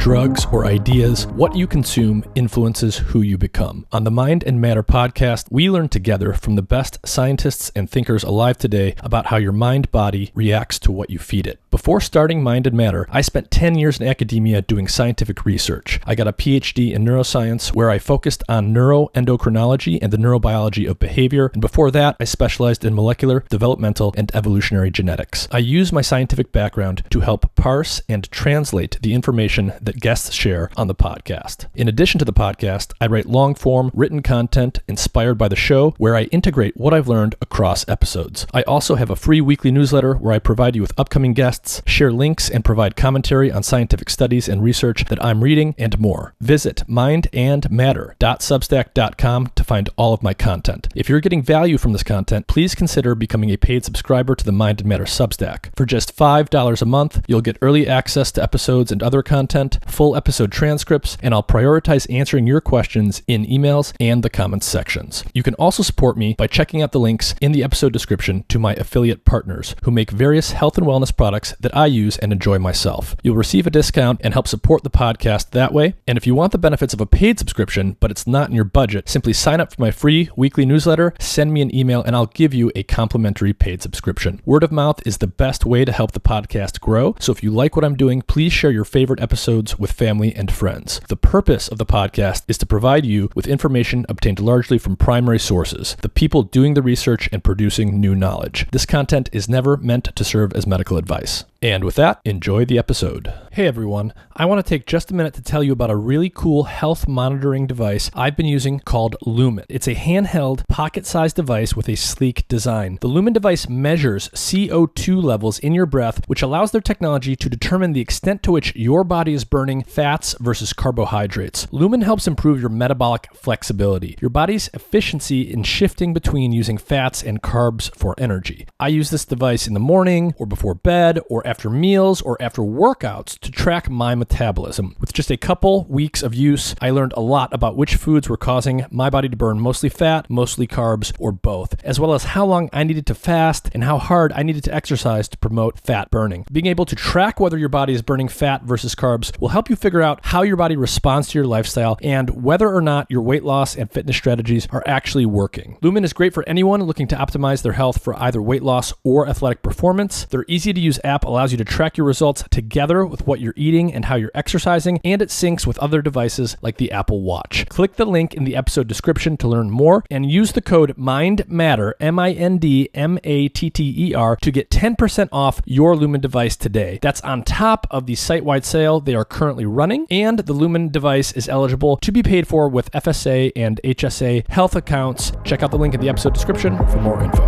drugs, or ideas, what you consume influences who you become. On the Mind and Matter podcast, we learn together from the best scientists and thinkers alive today about how your mind-body reacts to what you feed it. Before starting Mind and Matter, I spent 10 years in academia doing scientific research. I got a Ph.D. in neuroscience where I focused on neuroendocrinology and the neurobiology of behavior, and before that, I specialized in molecular, developmental, and evolutionary genetics. I use my scientific background to help parse and translate the information that guests share on the podcast. In addition to the podcast, I write long-form written content inspired by the show where I integrate what I've learned across episodes. I also have a free weekly newsletter where I provide you with upcoming guests, share links, and provide commentary on scientific studies and research that I'm reading, and more. Visit mindandmatter.substack.com to find all of my content. If you're getting value from this content, please consider becoming a paid subscriber to the Mind and Matter Substack. For just $5 a month, you'll get early access to episodes and other content, full episode transcripts, and I'll prioritize answering your questions in emails and the comments sections. You can also support me by checking out the links in the episode description to my affiliate partners who make various health and wellness products that I use and enjoy myself. You'll receive a discount and help support the podcast that way. And if you want the benefits of a paid subscription, but it's not in your budget, simply sign up for my free weekly newsletter, send me an email, and I'll give you a complimentary paid subscription. Word of mouth is the best way to help the podcast grow. So if you like what I'm doing, please share your favorite episodes with family and friends. The purpose of the podcast is to provide you with information obtained largely from primary sources, the people doing the research and producing new knowledge. This content is never meant to serve as medical advice. And with that, enjoy the episode. Hey everyone, I want to take just a minute to tell you about a really cool health monitoring device I've been using called Lumen. It's a handheld, pocket-sized device with a sleek design. The Lumen device measures CO2 levels in your breath, which allows their technology to determine the extent to which your body is burning fats versus carbohydrates. Lumen helps improve your metabolic flexibility, your body's efficiency in shifting between using fats and carbs for energy. I use this device in the morning or before bed or after meals or after workouts to track my metabolism. With just a couple weeks of use, I learned a lot about which foods were causing my body to burn mostly fat, mostly carbs, or both, as well as how long I needed to fast and how hard I needed to exercise to promote fat burning. Being able to track whether your body is burning fat versus carbs will help you figure out how your body responds to your lifestyle and whether or not your weight loss and fitness strategies are actually working. Lumen is great for anyone looking to optimize their health for either weight loss or athletic performance. Their easy-to-use app allows you to track your results together with what you're eating and how you're exercising, and it syncs with other devices like the Apple Watch. Click the link in the episode description to learn more and use the code MINDMATTER, MINDMATTER, to get 10% off your Lumen device today. That's on top of the site-wide sale they are currently running, and the Lumen device is eligible to be paid for with FSA and HSA health accounts. Check out the link in the episode description for more info.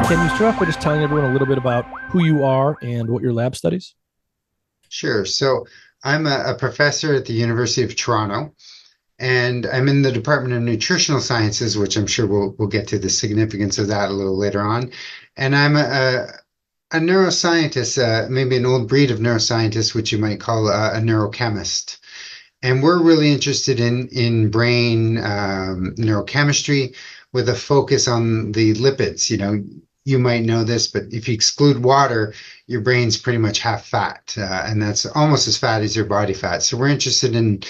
Can you start off by just telling everyone a little bit about who you are and what your lab studies? Sure. So I'm a professor at the University of Toronto, and I'm in the Department of Nutritional Sciences, which I'm sure we'll get to the significance of that a little later on. And I'm a neuroscientist, maybe an old breed of neuroscientist, which you might call a neurochemist. And we're really interested in brain neurochemistry with a focus on the lipids. You might know this, but if you exclude water, your brain's pretty much half fat, and that's almost as fat as your body fat. So we're interested in,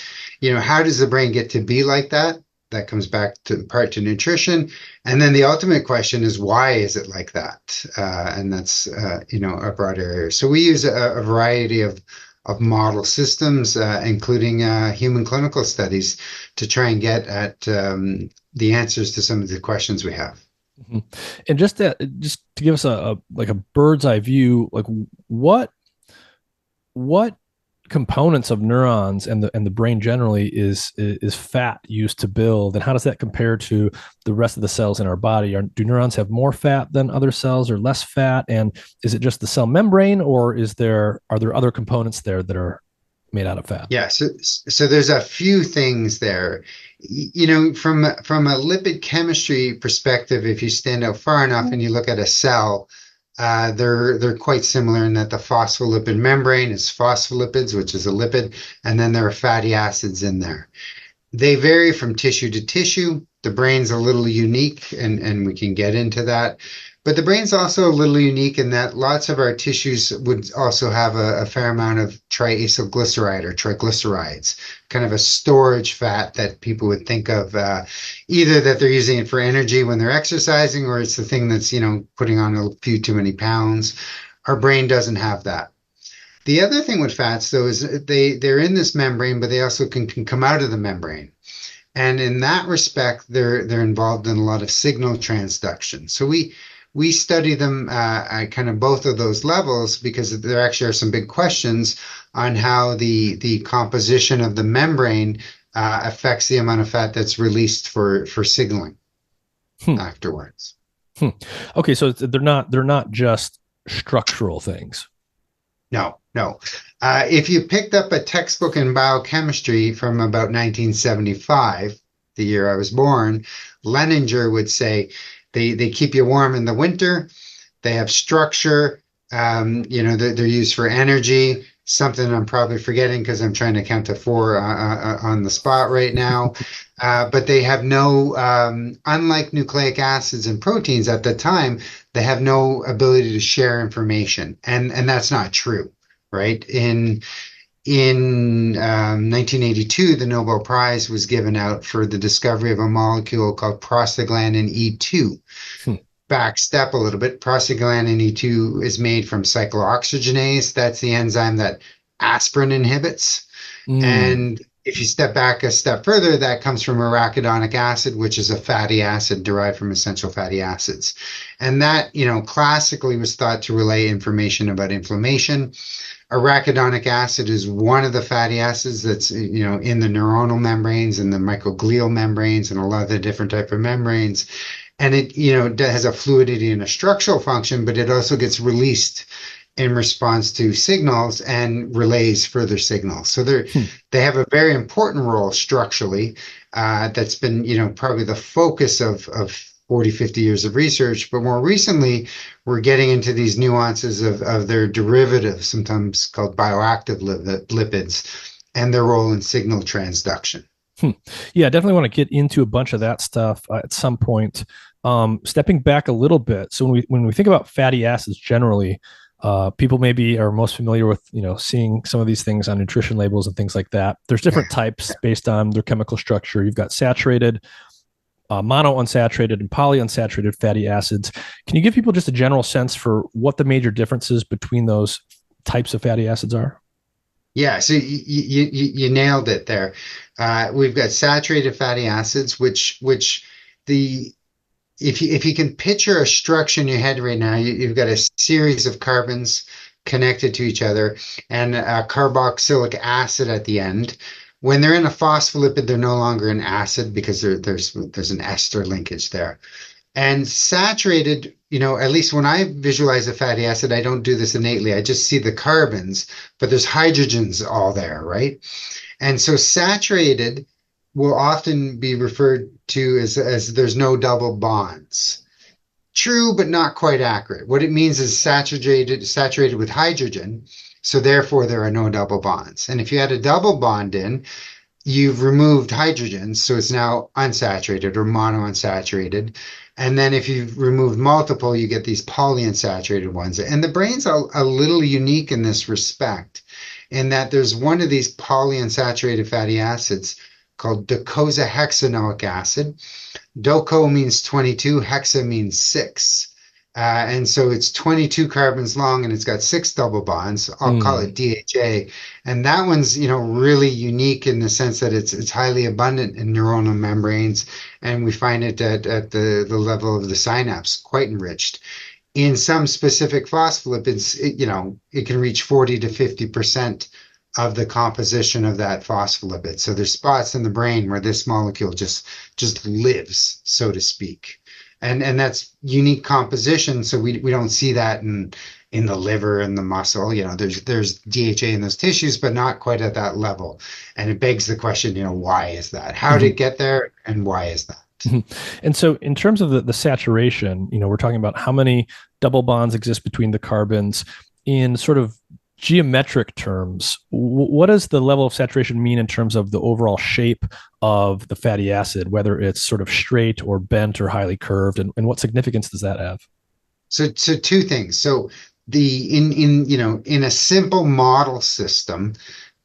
how does the brain get to be like that? That comes back to part to nutrition. And then the ultimate question is, why is it like that? And that's, a broader area. So we use a variety of model systems, including human clinical studies, to try and get at the answers to some of the questions we have. Mm-hmm. And just to give us a bird's eye view, like what components of neurons and the brain generally is fat used to build, and how does that compare to the rest of the cells in our body? Do neurons have more fat than other cells or less fat? And is it just the cell membrane, or are there other components there that are made out of fat? Yeah, so there's a few things there. From a lipid chemistry perspective, if you stand out far enough and you look at a cell, they're quite similar in that the phospholipid membrane is phospholipids, which is a lipid, and then there are fatty acids in there. They vary from tissue to tissue, The brain's a little unique, and we can get into that. But the brain's also a little unique in that lots of our tissues would also have a fair amount of triacylglyceride or triglycerides, kind of a storage fat that people would think of either that they're using it for energy when they're exercising, or it's the thing that's, putting on a few too many pounds. Our brain doesn't have that. The other thing with fats, though, is they're in this membrane, but they also can come out of the membrane. And in that respect, they're involved in a lot of signal transduction. So we study them at kind of both of those levels because there actually are some big questions on how the composition of the membrane affects the amount of fat that's released for signaling afterwards. Okay, so they're not just structural things. No. If you picked up a textbook in biochemistry from about 1975, the year I was born, Leninger would say, they keep you warm in the winter. They have structure. They're used for energy. Something I'm probably forgetting because I'm trying to count to 4 on the spot right now. But they have no, unlike nucleic acids and proteins at the time, they have no ability to share information. And that's not true, right? In 1982, the Nobel Prize was given out for the discovery of a molecule called prostaglandin E2. Back step a little bit. Prostaglandin E2 is made from cyclooxygenase. That's the enzyme that aspirin inhibits. And if you step back a step further, that comes from arachidonic acid, which is a fatty acid derived from essential fatty acids. And that, classically was thought to relay information about inflammation. Arachidonic acid is one of the fatty acids that's, in the neuronal membranes and the microglial membranes and a lot of the different type of membranes. And it, has a fluidity and a structural function, but it also gets released in response to signals and relays further signals. So they have a very important role structurally that's been, probably the focus of 40, 50 years of research. But more recently, we're getting into these nuances of their derivatives, sometimes called bioactive lipids, and their role in signal transduction. Yeah, I definitely want to get into a bunch of that stuff at some point. Stepping back a little bit. So when we think about fatty acids generally, people maybe are most familiar with, seeing some of these things on nutrition labels and things like that. There's different types based on their chemical structure. You've got saturated, monounsaturated, and polyunsaturated fatty acids. Can you give people just a general sense for what the major differences between those types of fatty acids are? Yeah, so you nailed it there. We've got saturated fatty acids, which if you can picture a structure in your head right now, you've got a series of carbons connected to each other and a carboxylic acid at the end. When they're in a phospholipid, they're no longer an acid because there's an ester linkage there. And saturated, at least when I visualize a fatty acid, I don't do this innately. I just see the carbons, but there's hydrogens all there, right? And so saturated will often be referred to as there's no double bonds. True, but not quite accurate. What it means is saturated with hydrogen, so therefore there are no double bonds. And if you add a double bond in, you've removed hydrogen, so it's now unsaturated or monounsaturated. And then if you've removed multiple, you get these polyunsaturated ones. And the brain's a little unique in this respect, in that there's one of these polyunsaturated fatty acids called docosahexaenoic acid. Doco means 22, hexa means 6. And so it's 22 carbons long and it's got 6 double bonds. I'll call it DHA. And that one's, really unique in the sense that it's highly abundant in neuronal membranes. And we find it at the level of the synapse, quite enriched. In some specific phospholipids, it can reach 40 to 50% of the composition of that phospholipid. So there's spots in the brain where this molecule just lives, so to speak. And that's unique composition. So we don't see that in the liver and the muscle. There's DHA in those tissues, but not quite at that level. And it begs the question, why is that? How did it get there and why is that? And so in terms of the saturation, we're talking about how many double bonds exist between the carbons in sort of geometric terms, what does the level of saturation mean in terms of the overall shape of the fatty acid, whether it's sort of straight or bent or highly curved, and what significance does that have? So two things. So in a simple model system,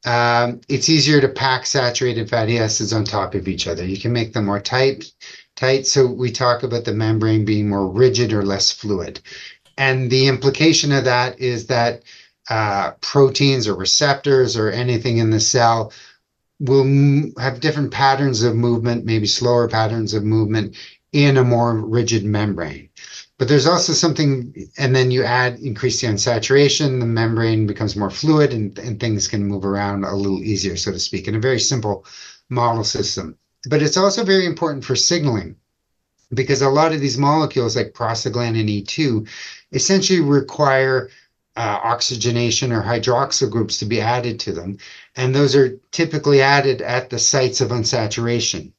it's easier to pack saturated fatty acids on top of each other. You can make them more tight. So we talk about the membrane being more rigid or less fluid. And the implication of that is that proteins or receptors or anything in the cell will have different patterns of movement, maybe slower patterns of movement in a more rigid membrane. But there's also something, and then you increase the unsaturation, the membrane becomes more fluid and things can move around a little easier, so to speak, in a very simple model system. But it's also very important for signaling because a lot of these molecules like prostaglandin E2 essentially require oxygenation or hydroxyl groups to be added to them. And those are typically added at the sites of unsaturation.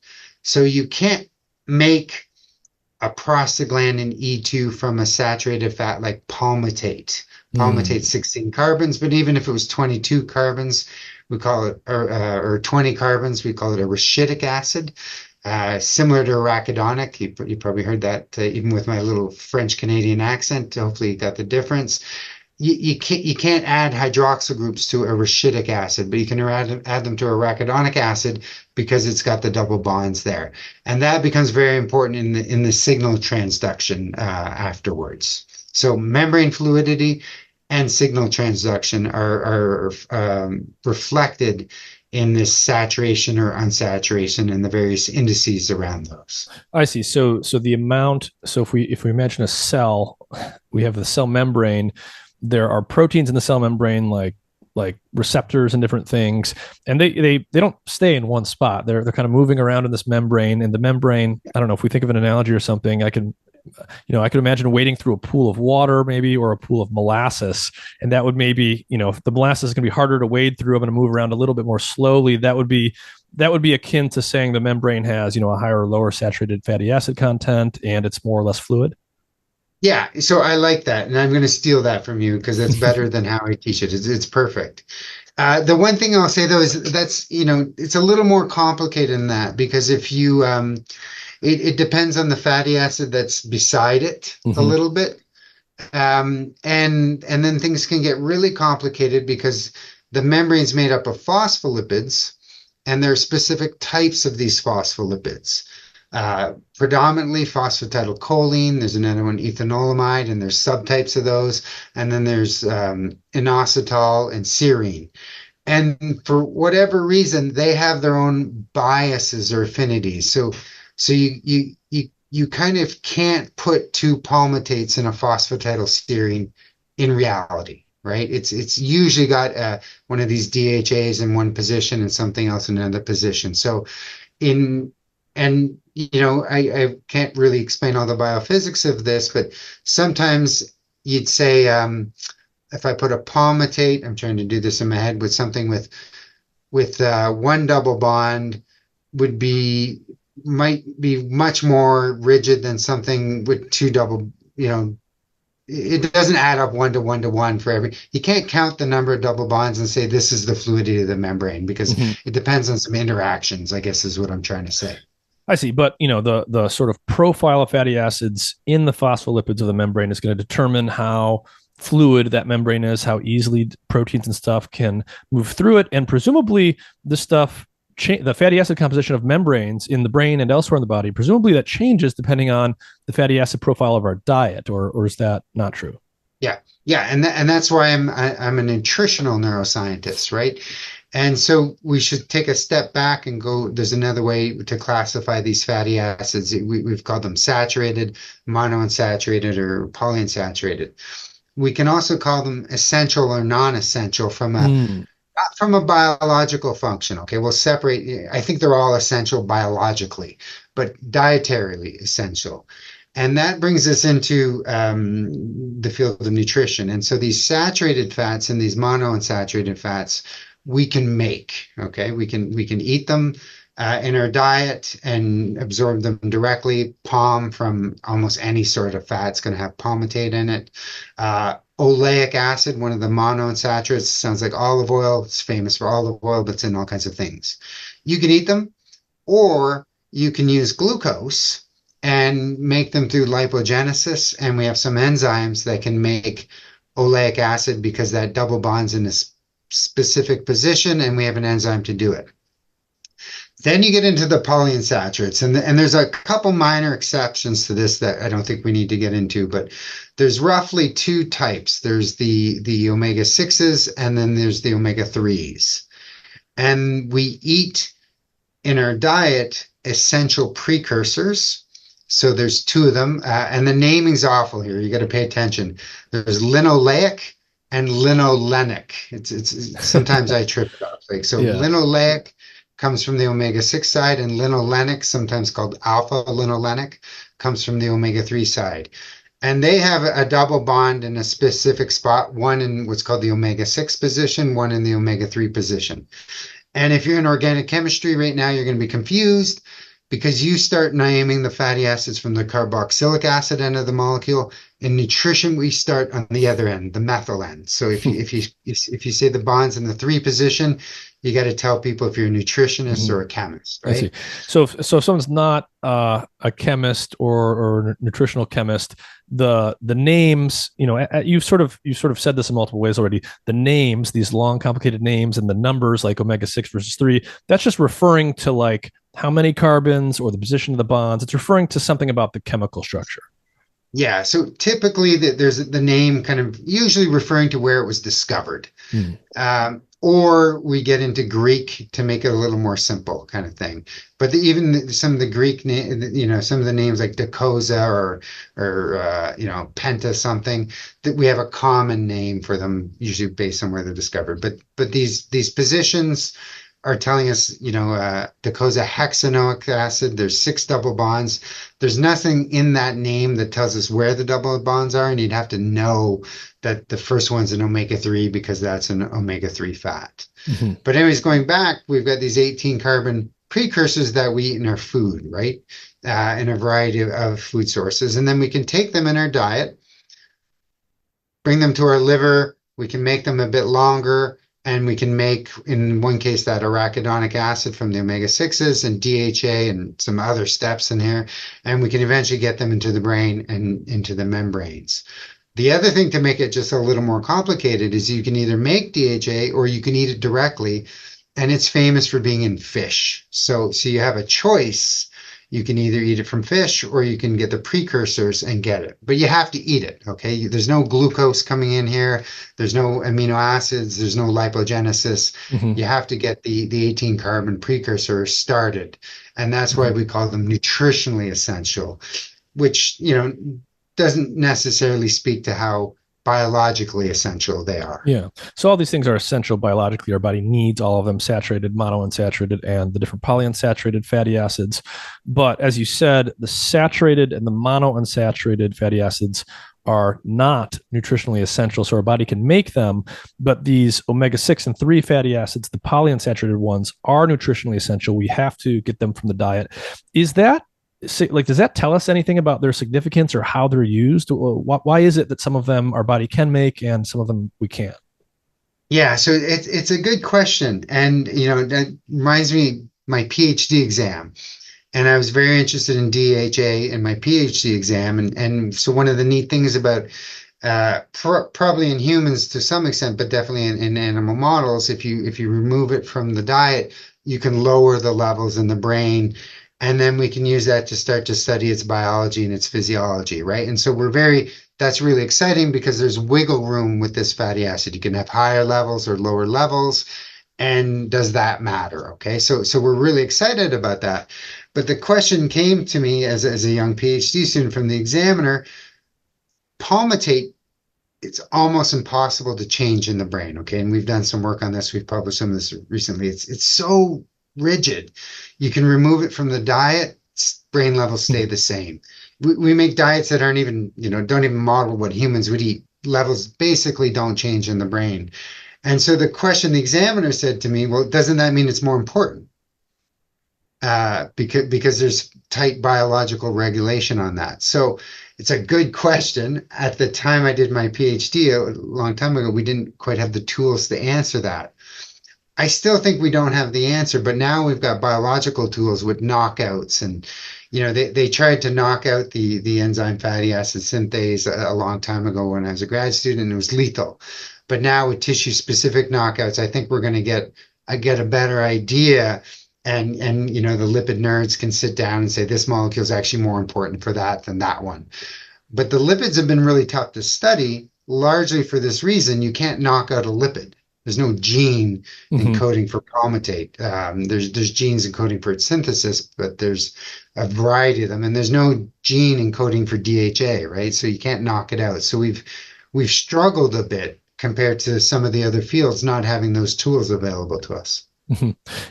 So you can't make a prostaglandin E2 from a saturated fat like palmitate. Palmitate 16 carbons, but even if it was 22 carbons, we call it, or 20 carbons, we call it a rachitic acid. Similar to arachidonic. You probably heard that even with my little French Canadian accent. Hopefully you got the difference. You can't add hydroxyl groups to a rachitic acid, but you can add them to arachidonic acid because it's got the double bonds there, and that becomes very important in the signal transduction afterwards. So membrane fluidity and signal transduction are reflected in this saturation or unsaturation and the various indices around those. I see. So the amount. So if we imagine a cell, we have the cell membrane. There are proteins in the cell membrane, like receptors and different things, and they don't stay in one spot. They're kind of moving around in this membrane. And the membrane, I don't know if we think of an analogy or something. I could imagine wading through a pool of water, maybe, or a pool of molasses, and that would maybe, if the molasses is going to be harder to wade through, I'm going to move around a little bit more slowly. That would be akin to saying the membrane has, a higher or lower saturated fatty acid content, and it's more or less fluid. Yeah, so I like that, and I'm going to steal that from you because that's better than how I teach it. It's perfect. The one thing I'll say though is that's it's a little more complicated than that because if you it depends on the fatty acid that's beside it a little bit, and then things can get really complicated because the membrane's made up of phospholipids, and there are specific types of these phospholipids. Predominantly phosphatidylcholine. There's another one, ethanolamide, and there's subtypes of those. And then there's inositol and serine. And for whatever reason, they have their own biases or affinities. So you kind of can't put two palmitates in a phosphatidylserine in reality, right? It's usually got one of these DHAs in one position and something else in another position. So I can't really explain all the biophysics of this, but sometimes you'd say, if I put a palmitate, I'm trying to do this in my head, with something with one double bond might be much more rigid than something with two double, it doesn't add up 1 to 1 to 1 for every. You can't count the number of double bonds and say this is the fluidity of the membrane because it depends on some interactions, I guess is what I'm trying to say. I see, but the sort of profile of fatty acids in the phospholipids of the membrane is going to determine how fluid that membrane is, how easily proteins and stuff can move through it, and presumably the fatty acid composition of membranes in the brain and elsewhere in the body, presumably that changes depending on the fatty acid profile of our diet, or is that not true? Yeah, and that's why I'm a nutritional neuroscientist, right? And so we should take a step back and go, there's another way to classify these fatty acids. We've called them saturated, monounsaturated, or polyunsaturated. We can also call them essential or non-essential not from a biological function. Okay, we'll separate. I think they're all essential biologically, but dietarily essential. And that brings us into the field of nutrition. And so these saturated fats and these monounsaturated fats, we can make, okay? We can eat them in our diet and absorb them directly. Palm from almost any sort of fat is going to have palmitate in it. oleic acid, one of the monounsaturated. Sounds like olive oil. It's famous for olive oil, but it's in all kinds of things. You can eat them, or you can use glucose and make them through lipogenesis. And we have some enzymes that can make oleic acid because that double bonds in a specific position, and we have an enzyme to do it. Then you get into the polyunsaturates, and there's a couple minor exceptions to this that I don't think we need to get into, but there's roughly two types. There's the omega-6s, and then there's the omega-3s. And we eat in our diet essential precursors. So there's two of them, and the naming's awful here. You got to pay attention. There's linoleic and linolenic. It's sometimes I trip it up. Like so, yeah. Linoleic comes from the omega-6 side, and linolenic, sometimes called alpha linolenic, comes from the omega-3 side. And they have a double bond in a specific spot, one in what's called the omega-6 position, one in the omega-3 position. And if you're in organic chemistry right now, you're going to be confused because you start naming the fatty acids from the carboxylic acid end of the molecule. In nutrition, we start on the other end, the methyl end. So if you say the bonds in the 3 position, you got to tell people if you're a nutritionist or a chemist, right? I see. So if someone's not a chemist or a nutritional chemist, the names, you've sort of said this in multiple ways already. The names, these long, complicated names, and the numbers like omega-6 versus 3, that's just referring to like how many carbons or the position of the bonds. It's referring to something about the chemical structure. Yeah, so typically there's the name kind of usually referring to where it was discovered. Or we get into Greek to make it a little more simple kind of thing. But even some of the Greek, some of the names like Dicosa or Penta something, that we have a common name for them, usually based on where they're discovered. But these positions are telling us, docosahexaenoic acid, there's 6 double bonds. There's nothing in that name that tells us where the double bonds are, and you'd have to know that the first one's an omega-3 because that's an omega-3 fat. But anyways, going back, we've got these 18 carbon precursors that we eat in our food, right? In a variety of food sources. And then we can take them in our diet, bring them to our liver, we can make them a bit longer, and we can make, in one case, that arachidonic acid from the omega-6s and DHA and some other steps in here. And we can eventually get them into the brain and into the membranes. The other thing to make it just a little more complicated is you can either make DHA or you can eat it directly. And it's famous for being in fish. So you have a choice. You can either eat it from fish or you can get the precursors and get it. But you have to eat it, okay? There's no glucose coming in here. There's no amino acids. There's no lipogenesis. You have to get the 18 carbon precursors started. And that's why we call them nutritionally essential, which, doesn't necessarily speak to how biologically essential they are. Yeah. So all these things are essential biologically. Our body needs all of them, saturated, monounsaturated, and the different polyunsaturated fatty acids. But as you said, the saturated and the monounsaturated fatty acids are not nutritionally essential. So our body can make them, but these omega-6 and 3 fatty acids, the polyunsaturated ones, are nutritionally essential. We have to get them from the diet. Does that tell us anything about their significance or how they're used? Why is it that some of them our body can make and some of them we can't? Yeah, so it's a good question. And, that reminds me of my PhD exam. And I was very interested in DHA in my PhD exam. And so one of the neat things about probably in humans to some extent, but definitely in animal models, if you remove it from the diet, you can lower the levels in the brain. And then we can use that to start to study its biology and its physiology, right? And so that's really exciting because there's wiggle room with this fatty acid. You can have higher levels or lower levels. And does that matter? Okay, so we're really excited about that. But the question came to me as a young PhD student from the examiner, palmitate, it's almost impossible to change in the brain, okay? And we've done some work on this. We've published some of this recently. It's so rigid. You can remove it from the diet, brain levels stay the same. We make diets that aren't even, don't even model what humans would eat. Levels basically don't change in the brain. And so the question the examiner said to me, well, doesn't that mean it's more important? Because there's tight biological regulation on that. So It's a good question. At the time I did my PhD a long time ago, we didn't quite have the tools to answer that. I still think we don't have the answer, but now we've got biological tools with knockouts and they tried to knock out the enzyme fatty acid synthase a long time ago when I was a grad student, and it was lethal. But now with tissue specific knockouts, I think we're going to get a better idea. And the lipid nerds can sit down and say this molecule is actually more important for that than that one. But the lipids have been really tough to study, largely for this reason. You can't knock out a lipid. There's no gene encoding for palmitate. There's genes encoding for its synthesis, but there's a variety of them, and there's no gene encoding for DHA, right? So you can't knock it out. So we've struggled a bit compared to some of the other fields not having those tools available to us.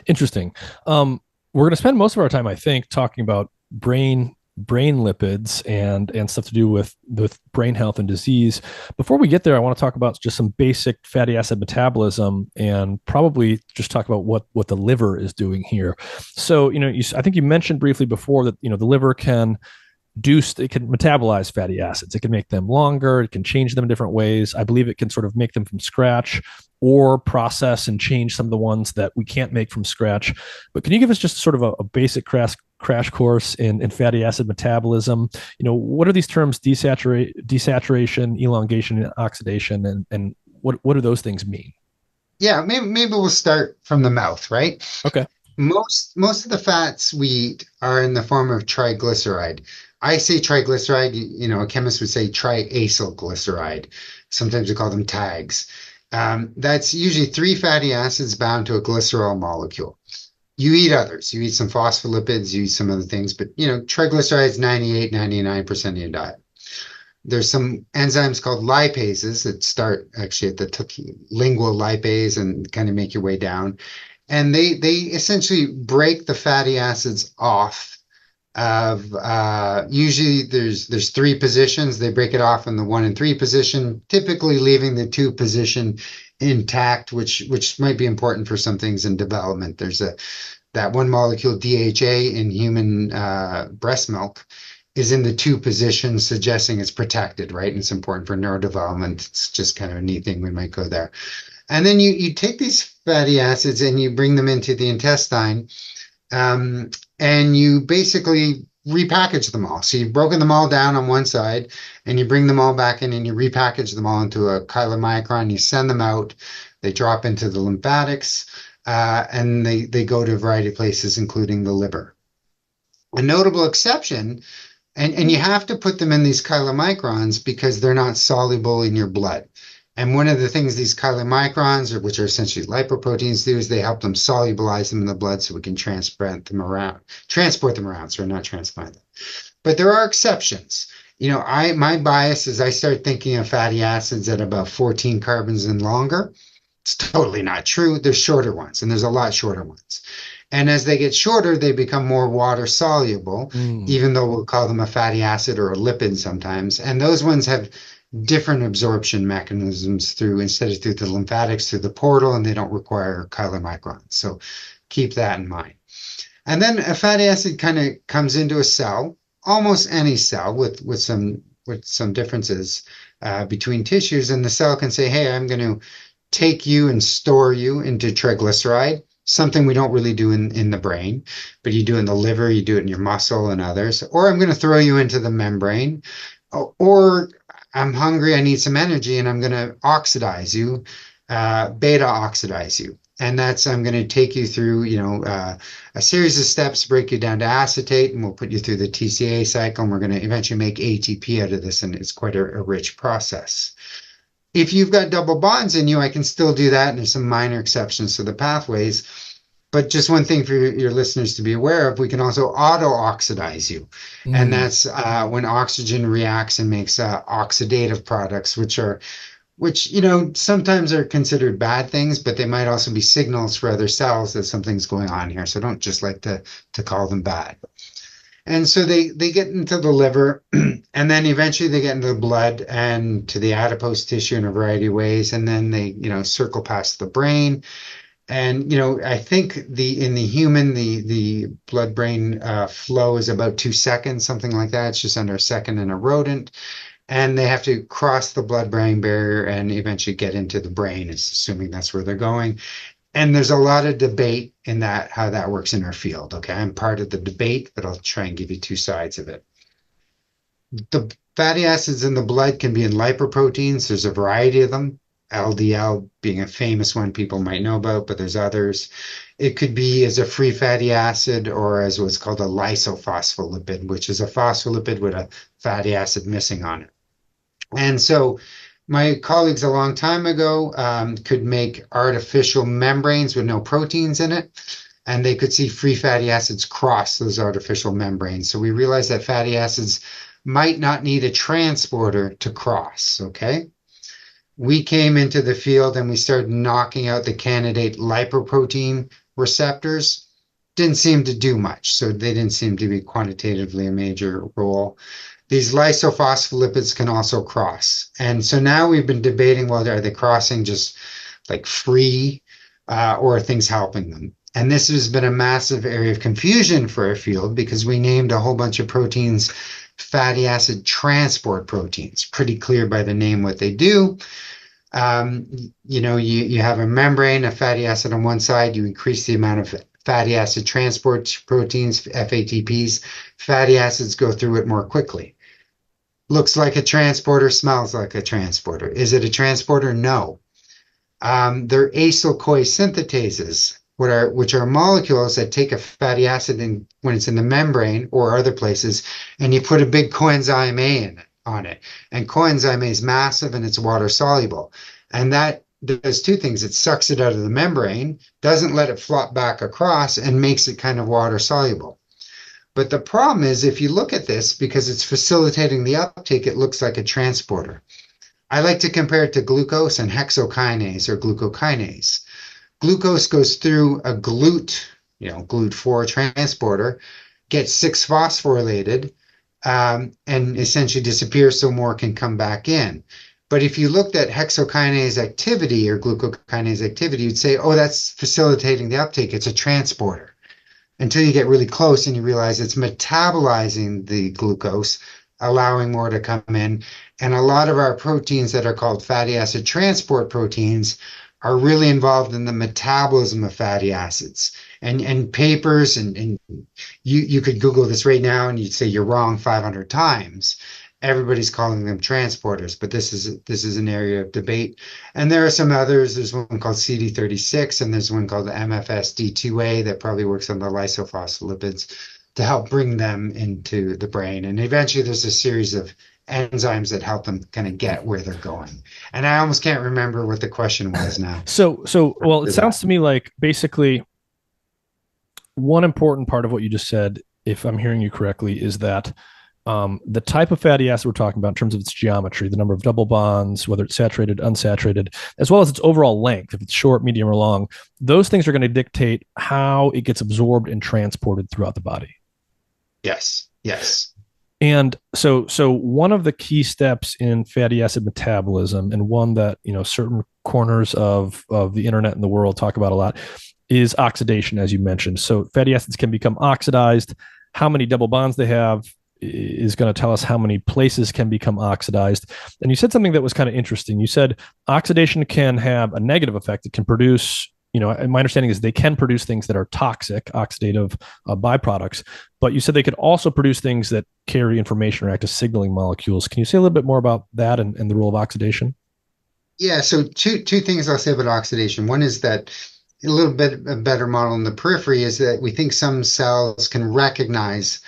Interesting. We're going to spend most of our time, I think, talking about brain lipids and stuff to do with brain health and disease. Before we get there, I want to talk about just some basic fatty acid metabolism and probably just talk about what the liver is doing here. So, I think you mentioned briefly before that, the liver can metabolize fatty acids. It can make them longer. It can change them in different ways. I believe it can sort of make them from scratch or process and change some of the ones that we can't make from scratch. But can you give us just sort of a basic crash course in fatty acid metabolism? What are these terms, desaturation, elongation, and oxidation, and what do those things mean? Yeah, maybe we'll start from the mouth, right? Okay. Most of the fats we eat are in the form of triglyceride. I say triglyceride, a chemist would say triacylglyceride. Sometimes we call them tags. That's usually 3 fatty acids bound to a glycerol molecule. You eat others. You eat some phospholipids, you eat some other things, but triglycerides 98-99% of your diet. There's some enzymes called lipases that start actually at the lingual lipase and kind of make your way down. And they essentially break the fatty acids off of usually there's 3 positions. They break it off in the 1 and 3 position, typically leaving the 2 position intact, which might be important for some things in development. There's that one molecule DHA in human breast milk is in the 2 positions, suggesting it's protected, right? And it's important for neurodevelopment. It's just kind of a neat thing. We might go there. And then you take these fatty acids and you bring them into the intestine, and you basically repackage them all. So you've broken them all down on one side, and you bring them all back in and you repackage them all into a chylomicron. You send them out. They drop into the lymphatics, and they go to a variety of places, including the liver. A notable exception, and you have to put them in these chylomicrons because they're not soluble in your blood. And one of the things these chylomicrons, which are essentially lipoproteins, do is they help them solubilize them in the blood so we can transport them around, sorry, not transplant them. But there are exceptions. My bias is I start thinking of fatty acids at about 14 carbons and longer. It's totally not true. There's shorter ones, and there's a lot shorter ones. And as they get shorter, they become more water soluble, even though we'll call them a fatty acid or a lipid sometimes. And those ones have different absorption mechanisms instead of through the lymphatics, through the portal, and they don't require chylomicrons. So keep that in mind. And then a fatty acid kind of comes into a cell, almost any cell with some differences between tissues, and the cell can say, hey, I'm going to take you and store you into triglyceride, something we don't really do in the brain, but you do in the liver, you do it in your muscle and others, or I'm going to throw you into the membrane, or I'm hungry, I need some energy, and I'm going to oxidize you, beta oxidize you. And I'm going to take you through, a series of steps, break you down to acetate, and we'll put you through the TCA cycle, and we're going to eventually make ATP out of this, and it's quite a rich process. If you've got double bonds in you, I can still do that, and there's some minor exceptions to the pathways. But just one thing for your listeners to be aware of, we can also auto-oxidize you. And that's when oxygen reacts and makes oxidative products, which sometimes are considered bad things, but they might also be signals for other cells that something's going on here. So don't just like to call them bad. And so they get into the liver, and then eventually they get into the blood and to the adipose tissue in a variety of ways. And then they, circle past the brain. And I think in the human, the blood-brain flow is about 2 seconds, something like that. It's just under a second in a rodent, and they have to cross the blood-brain barrier and eventually get into the brain, assuming that's where they're going. And there's a lot of debate in that, how that works in our field. Okay, I'm part of the debate, but I'll try and give you two sides of it. The fatty acids in the blood can be in lipoproteins. There's a variety of them. LDL being a famous one people might know about, but there's others. It could be as a free fatty acid or as what's called a lysophospholipid, which is a phospholipid with a fatty acid missing on it. And so my colleagues a long time ago could make artificial membranes with no proteins in it, and they could see free fatty acids cross those artificial membranes. So we realized that fatty acids might not need a transporter to cross, okay? We came into the field and we started knocking out the candidate lipoprotein receptors. Didn't seem to do much, so they didn't seem to be quantitatively a major role. These lysophospholipids can also cross. And so now we've been debating, well, are they crossing just like free or are things helping them? And this has been a massive area of confusion for our field because we named a whole bunch of proteins fatty acid transport proteins. Pretty clear by the name what they do. You have a membrane, a fatty acid on one side, you increase the amount of fatty acid transport proteins, FATPs. Fatty acids go through it more quickly. Looks like a transporter, smells like a transporter. Is it a transporter? No. They're acyl-CoA synthetases, which are molecules that take a fatty acid when it's in the membrane or other places, and you put a big coenzyme A on it. And coenzyme A is massive and it's water soluble. And that does two things. It sucks it out of the membrane, doesn't let it flop back across, and makes it kind of water soluble. But the problem is, if you look at this, because it's facilitating the uptake, it looks like a transporter. I like to compare it to glucose and hexokinase or glucokinase. Glucose goes through a GLUT4 transporter, gets 6-phosphorylated, and essentially disappears so more can come back in. But if you looked at hexokinase activity or glucokinase activity, you'd say, oh, that's facilitating the uptake. It's a transporter. Until you get really close and you realize it's metabolizing the glucose, allowing more to come in. And a lot of our proteins that are called fatty acid transport proteins are really involved in the metabolism of fatty acids. And papers, and you could Google this right now and you'd say you're wrong 500 times. Everybody's calling them transporters, but this is an area of debate. And there are some others. There's one called CD36, and there's one called the MFSD2A that probably works on the lysophospholipids to help bring them into the brain. And eventually there's a series of enzymes that help them kind of get where they're going. And I almost can't remember what the question was now. Well, it sounds to me like basically one important part of what you just said, if I'm hearing you correctly, is that the type of fatty acid we're talking about in terms of its geometry, the number of double bonds, whether it's saturated, unsaturated, as well as its overall length, if it's short, medium, or long, those things are going to dictate how it gets absorbed and transported throughout the body. Yes. And so one of the key steps in fatty acid metabolism, and one that certain corners of the internet and the world talk about a lot, is oxidation, as you mentioned. So fatty acids can become oxidized. How many double bonds they have is going to tell us how many places can become oxidized. And you said something that was kind of interesting. You said oxidation can have a negative effect. It can produce, my understanding is they can produce things that are toxic, oxidative byproducts, but you said they could also produce things that carry information or act as signaling molecules. Can you say a little bit more about that and the role of oxidation? Yeah, so two things I'll say about oxidation. One is that a little bit a better model in the periphery is that we think some cells can recognize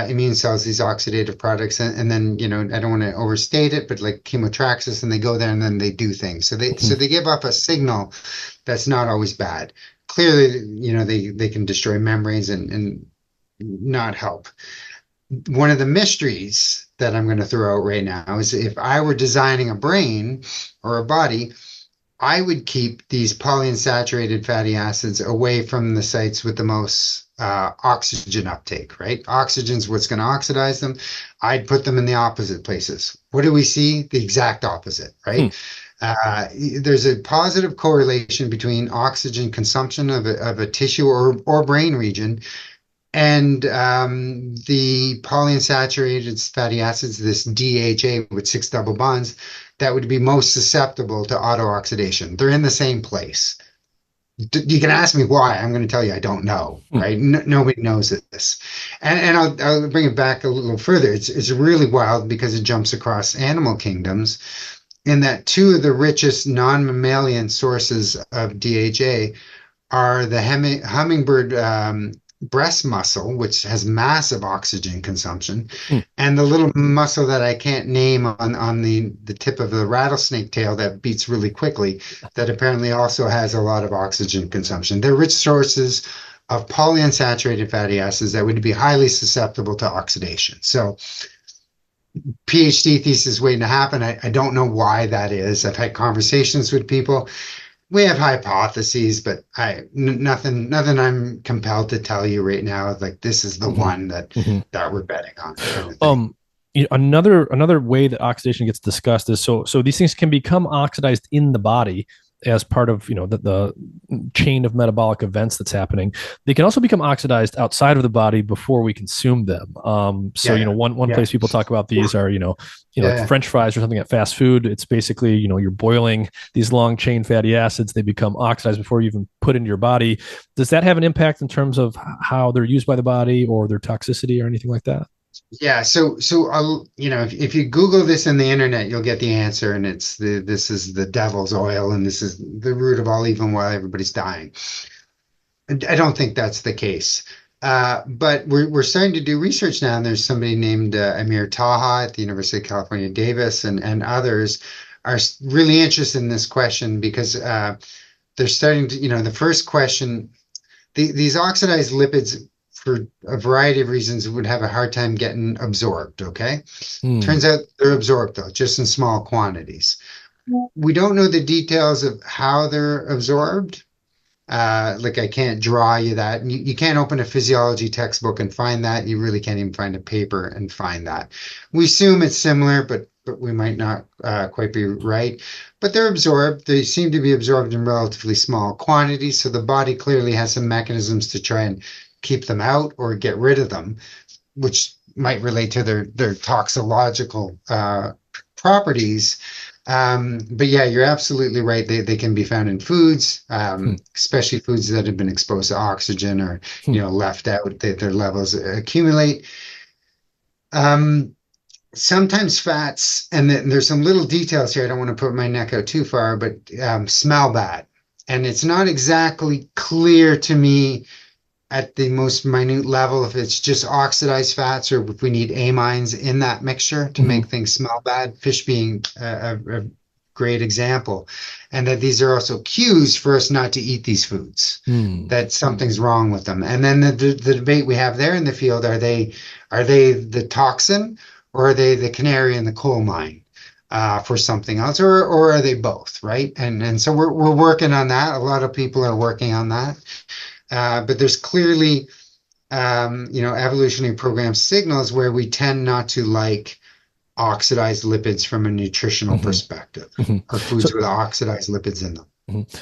immune cells, these oxidative products, and then I don't want to overstate it, but like chemotraxis, and they go there and then they do things. So they give up a signal that's not always bad. Clearly, they can destroy membranes and not help. One of the mysteries that I'm going to throw out right now is if I were designing a brain or a body, I would keep these polyunsaturated fatty acids away from the sites with the most oxygen uptake, right? Oxygen's what's going to oxidize them. I'd put them in the opposite places. What do we see? The exact opposite, right? There's a positive correlation between oxygen consumption of a tissue or brain region and the polyunsaturated fatty acids, this DHA with six double bonds, that would be most susceptible to autooxidation. They're in the same place. You can ask me why. I'm going to tell you I don't know, right? Nobody knows this. And I'll bring it back a little further. It's really wild because it jumps across animal kingdoms in that two of the richest non-mammalian sources of DHA are the hummingbird breast muscle, which has massive oxygen consumption, and the little muscle that I can't name on the tip of the rattlesnake tail that beats really quickly, that apparently also has a lot of oxygen consumption. They're rich sources of polyunsaturated fatty acids that would be highly susceptible to oxidation. So PhD thesis waiting to happen. I don't know why that is. I've had conversations with people. We have hypotheses, but nothing I'm compelled to tell you right now. Like this is the one that we're betting on. Kind of another way that oxidation gets discussed is so these things can become oxidized in the body as part of the chain of metabolic events that's happening. They can also become oxidized outside of the body before we consume them. One place people talk about these are like French fries or something at fast food. It's basically you're boiling these long chain fatty acids. They become oxidized before you even put into your body. Does that have an impact in terms of how they're used by the body or their toxicity or anything like that? Yeah, so if you Google this in the internet, you'll get the answer, and this is the devil's oil, and this is the root of all evil while everybody's dying. I don't think that's the case, but we're starting to do research now, and there's somebody named Amir Taha at the University of California, Davis, and others are really interested in this question because they're starting to, the first question, these oxidized lipids, for a variety of reasons, would have a hard time getting absorbed, okay? Turns out they're absorbed, though, just in small quantities. We don't know the details of how they're absorbed. Like I can't draw you that. You can't open a physiology textbook and find that. You really can't even find a paper and find that. We assume it's similar, but we might not quite be right. But they're absorbed. They seem to be absorbed in relatively small quantities, so the body clearly has some mechanisms to try and keep them out or get rid of them, which might relate to their toxicological properties. But yeah, you're absolutely right. They can be found in foods, especially foods that have been exposed to oxygen or left out. Their levels accumulate. Sometimes fats, and there's some little details here. I don't want to put my neck out too far, but smell bad, and it's not exactly clear to me at the most minute level if it's just oxidized fats or if we need amines in that mixture to make things smell bad, fish being a great example. And that these are also cues for us not to eat these foods, that something's wrong with them. And then the debate we have there in the field, are they the toxin or are they the canary in the coal mine for something else, or are they both, right? And so we're working on that. A lot of people are working on that. But there's clearly, evolutionary program signals where we tend not to like oxidized lipids from a nutritional perspective, or foods with oxidized lipids in them.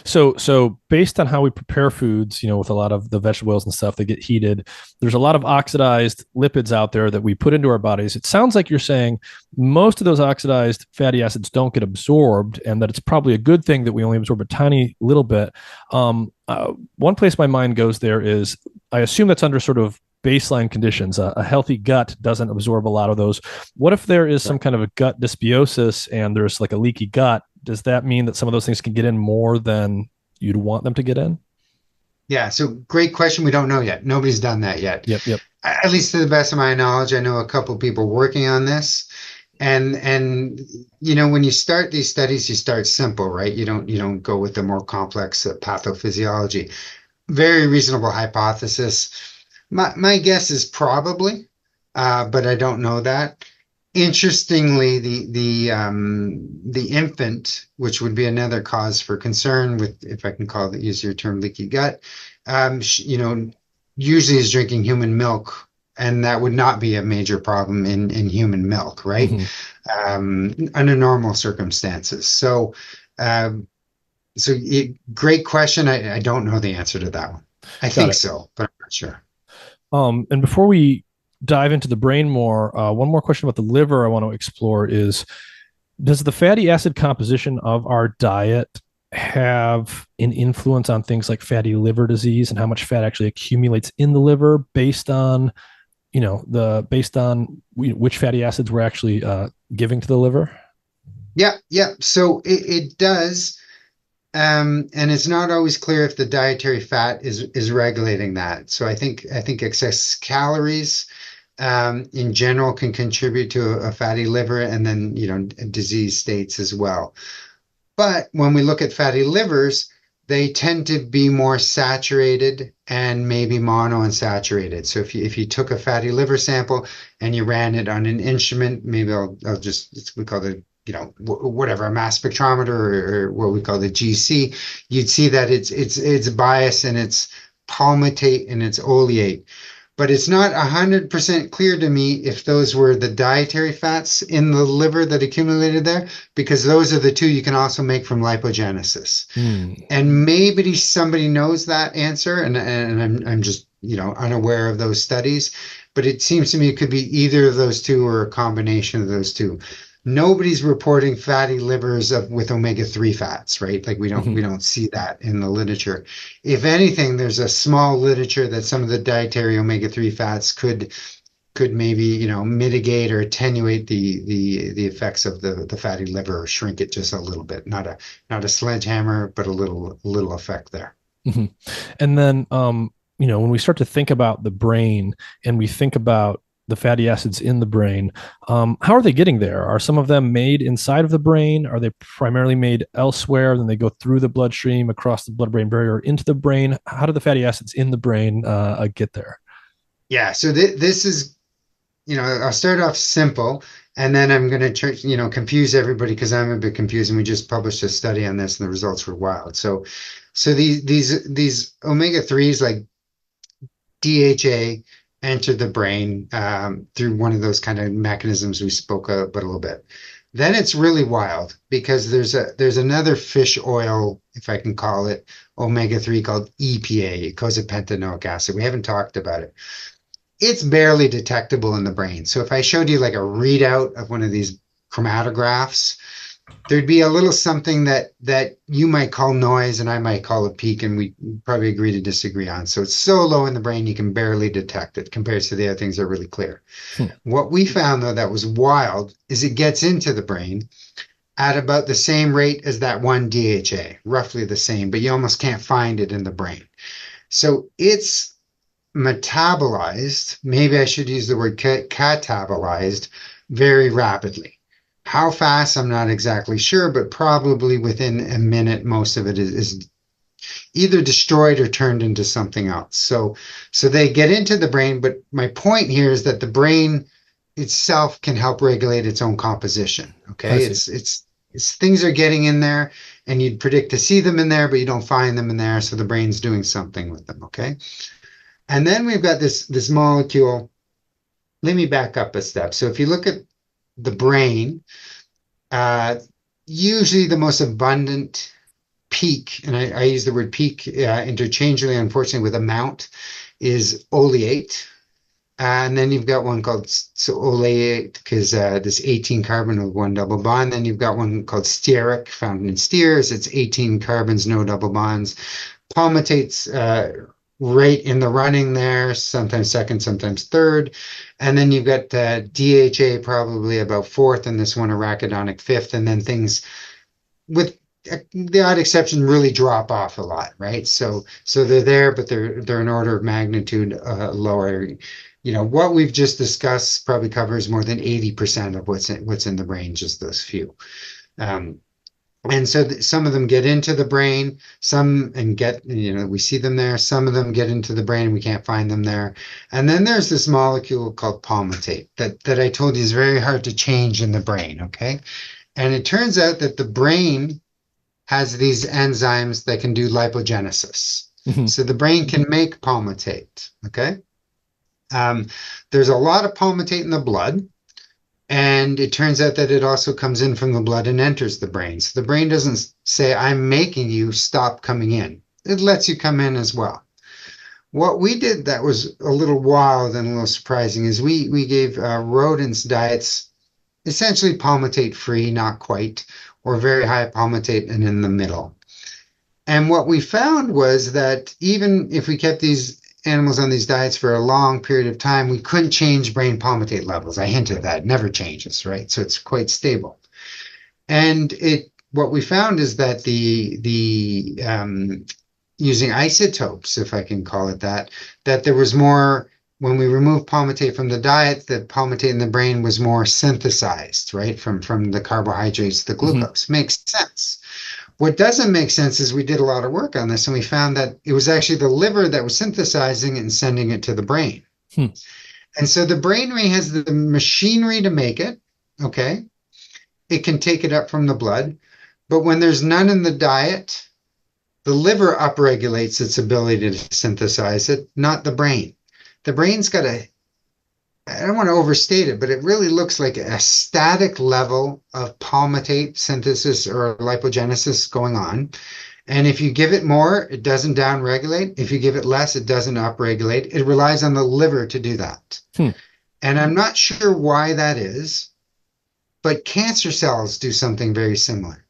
So based on how we prepare foods, with a lot of the vegetable oils and stuff that get heated, there's a lot of oxidized lipids out there that we put into our bodies. It sounds like you're saying most of those oxidized fatty acids don't get absorbed, and that it's probably a good thing that we only absorb a tiny little bit. One place my mind goes there is, I assume that's under sort of baseline conditions. A healthy gut doesn't absorb a lot of those. What if there is some kind of a gut dysbiosis and there's like a leaky gut? Does that mean that some of those things can get in more than you'd want them to get in? Yeah, so great question. We don't know yet. Nobody's done that yet. Yep. At least to the best of my knowledge, I know a couple of people working on this. And when you start these studies, you start simple, right? You don't go with the more complex pathophysiology. Very reasonable hypothesis. My guess is probably, but I don't know that. Interestingly, the infant, which would be another cause for concern with, if I can use your term, leaky gut, usually is drinking human milk, and that would not be a major problem in human milk, right? Under normal circumstances. So Um, Great question. I don't know the answer to that one. I Got think it. so, but I'm not sure. And before we dive into the brain more, one more question about the liver I want to explore is, does the fatty acid composition of our diet have an influence on things like fatty liver disease and how much fat actually accumulates in the liver based on, which fatty acids we're actually giving to the liver? Yeah, yeah. So it does. And it's not always clear if the dietary fat is regulating that. So I think excess calories in general can contribute to a fatty liver, and then disease states as well. But when we look at fatty livers, they tend to be more saturated and maybe monounsaturated. So if you took a fatty liver sample and you ran it on an instrument, maybe I'll just we call it whatever, a mass spectrometer, or what we call the GC, you'd see that it's bias and it's palmitate and it's oleate. But it's not 100% clear to me if those were the dietary fats in the liver that accumulated there, because those are the two you can also make from lipogenesis. Hmm. And maybe somebody knows that answer, and I'm just unaware of those studies. But it seems to me it could be either of those two or a combination of those two. Nobody's reporting fatty livers with omega-3 fats, right? Like we don't Mhm. we don't see that in the literature. If anything, there's a small literature that some of the dietary omega-3 fats could maybe mitigate or attenuate the effects of the fatty liver, or shrink it just a little bit. Not a sledgehammer, but a little effect there. Mhm. And then, when we start to think about the brain and we think about the fatty acids in the brain, how are they getting there? Are some of them made inside of the brain? Are they primarily made elsewhere? Then they go through the bloodstream, across the blood-brain barrier, into the brain. How do the fatty acids in the brain get there? Yeah, so this is, I'll start off simple, and then I'm going to, confuse everybody because I'm a bit confused. And we just published a study on this, and the results were wild. So these omega-3s like DHA enter the brain through one of those kind of mechanisms we spoke about a little bit. Then it's really wild because there's another fish oil, if I can call it, omega-3 called EPA, eicosapentaenoic acid. We haven't talked about it. It's barely detectable in the brain. So if I showed you like a readout of one of these chromatographs, there'd be a little something that you might call noise and I might call a peak, and we probably agree to disagree on. So it's so low in the brain you can barely detect it compared to the other things that are really clear. Hmm. What we found though that was wild is it gets into the brain at about the same rate as that one DHA, roughly the same, but you almost can't find it in the brain. So it's metabolized, maybe I should use the word catabolized, very rapidly. How fast, I'm not exactly sure, but probably within a minute, most of it is either destroyed or turned into something else. So they get into the brain, but my point here is that the brain itself can help regulate its own composition. I Okay, see. it's things are getting in there, and you'd predict to see them in there, but you don't find them in there, so the brain's doing something with them. Okay, and then we've got this molecule. Let me back up a step. So if you look at the brain, uh, usually the most abundant peak, and I use the word peak interchangeably, unfortunately, with amount, is oleate. And then you've got one called oleate because this 18 carbon with one double bond. Then you've got one called stearic, found in steers. It's 18 carbons, no double bonds. Palmitates right in the running there, sometimes second, sometimes third. And then you've got DHA probably about fourth, and this one arachidonic fifth. And then things with the odd exception really drop off a lot, right? So they're there, but they're an order of magnitude lower. What we've just discussed probably covers more than 80% of what's in the brain, just those few. Um, and so some of them get into the brain, some and get, we see them there. Some of them get into the brain and we can't find them there. And then there's this molecule called palmitate that I told you is very hard to change in the brain. Okay. And it turns out that the brain has these enzymes that can do lipogenesis. Mhm. So the brain can make palmitate. Okay. Um, there's a lot of palmitate in the blood. And it turns out that it also comes in from the blood and enters the brain. So the brain doesn't say, I'm making you stop coming in. It lets you come in as well. What we did that was a little wild and a little surprising is we gave rodents diets essentially palmitate free, not quite, or very high palmitate and in the middle. And what we found was that even if we kept these animals on these diets for a long period of time, we couldn't change brain palmitate levels. I hinted at that. It never changes, right? So it's quite stable. And what we found is that the using isotopes, if I can call it that there was more, when we removed palmitate from the diet, the palmitate in the brain was more synthesized, right? From the carbohydrates, the glucose. Makes sense. What doesn't make sense is we did a lot of work on this and we found that it was actually the liver that was synthesizing it and sending it to the brain. And so the brain has the machinery to make it, okay? It can take it up from the blood, but when there's none in the diet, the liver upregulates its ability to synthesize it, not the brain. The brain's got I don't want to overstate it, but it really looks like a static level of palmitate synthesis or lipogenesis going on. And if you give it more, it doesn't downregulate. If you give it less, it doesn't upregulate. It relies on the liver to do that. And I'm not sure why that is, but cancer cells do something very similar.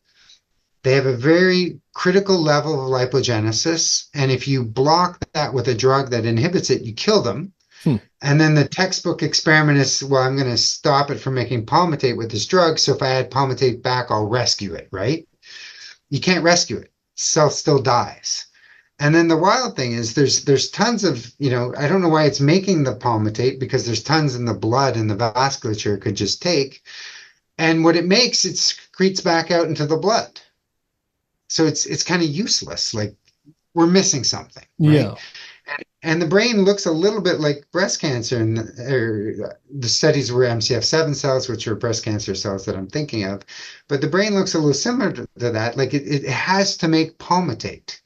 They have a very critical level of lipogenesis, and if you block that with a drug that inhibits it, you kill them. And then the textbook experiment is, well, I'm going to stop it from making palmitate with this drug, so if I add palmitate back, I'll rescue it, right? You can't rescue it. Cell still dies. And then the wild thing is there's tons of, I don't know why it's making the palmitate, because there's tons in the blood and the vasculature it could just take. And what it makes, it secretes back out into the blood. So it's kind of useless. Like, we're missing something, right? Yeah. And the brain looks a little bit like breast cancer, and the studies were MCF7 cells, which are breast cancer cells that I'm thinking of. But the brain looks a little similar to that. Like, it has to make palmitate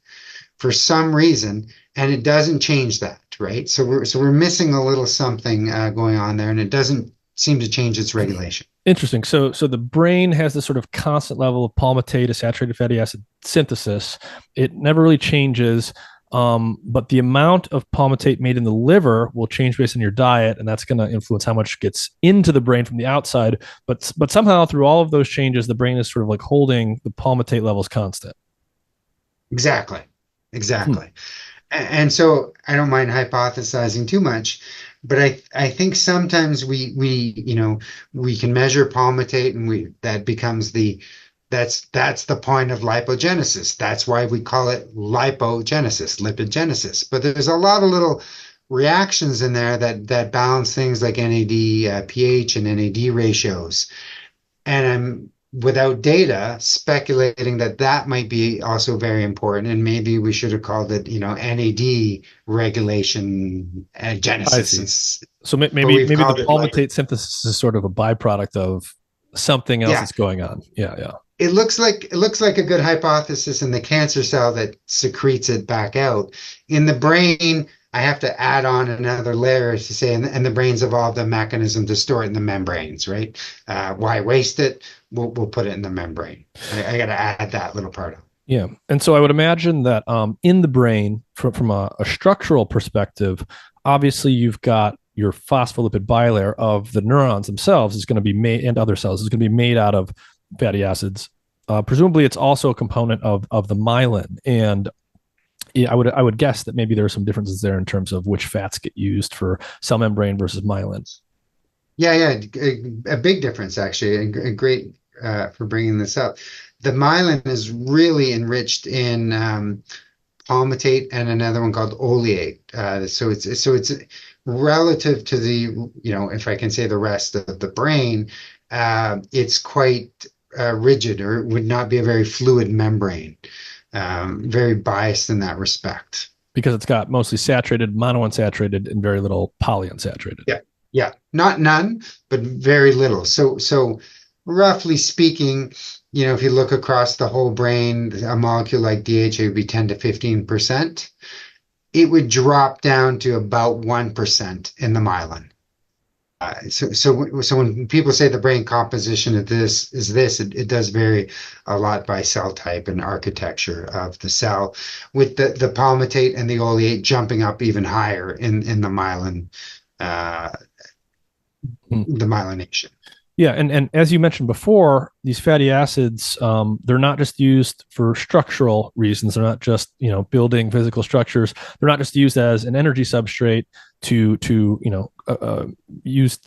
for some reason, and it doesn't change that, right? So we're missing a little something going on there, and it doesn't seem to change its regulation. Interesting. So the brain has this sort of constant level of palmitate, a saturated fatty acid synthesis. It never really changes, but the amount of palmitate made in the liver will change based on your diet, and that's going to influence how much gets into the brain from the outside. But somehow through all of those changes, the brain is sort of like holding the palmitate levels constant. Exactly. And so I don't mind hypothesizing too much, but I think sometimes we can measure palmitate, and that becomes that's the point of lipogenesis. That's why we call it lipogenesis, lipid genesis. But there's a lot of little reactions in there that balance things like NAD, pH, and NAD ratios. And I'm, without data, speculating that might be also very important, and maybe we should have called it, NAD regulation genesis. So maybe the palmitate synthesis is sort of a byproduct of something else that's going on. Yeah. It looks like a good hypothesis in the cancer cell that secretes it back out. In the brain, I have to add on another layer to say, and the brain's evolved a mechanism to store it in the membranes, right? Why waste it? We'll put it in the membrane. I got to add that little part of it. Yeah. And so I would imagine that in the brain, from a structural perspective, obviously you've got your phospholipid bilayer of the neurons themselves is going to be made, and other cells is going to be made out of fatty acids. Presumably it's also a component of the myelin. And I would guess that maybe there are some differences there in terms of which fats get used for cell membrane versus myelin. Yeah, a big difference, actually. A great for bringing this up. The myelin is really enriched in palmitate and another one called oleate. So it's relative to the, if I can say the rest of the brain, it's quite rigid, or it would not be a very fluid membrane. Very biased in that respect. Because it's got mostly saturated, monounsaturated, and very little polyunsaturated. Yeah. Not none, but very little. So roughly speaking, if you look across the whole brain, a molecule like DHA would be 10 to 15%. It would drop down to about 1% in the myelin. So when people say the brain composition of this is this, it does vary a lot by cell type and architecture of the cell, with the palmitate and the oleate jumping up even higher in uh, Hmm. the myelination. Yeah, and as you mentioned before, these fatty acids, they're not just used for structural reasons. They're not just building physical structures. They're not just used as an energy substrate to used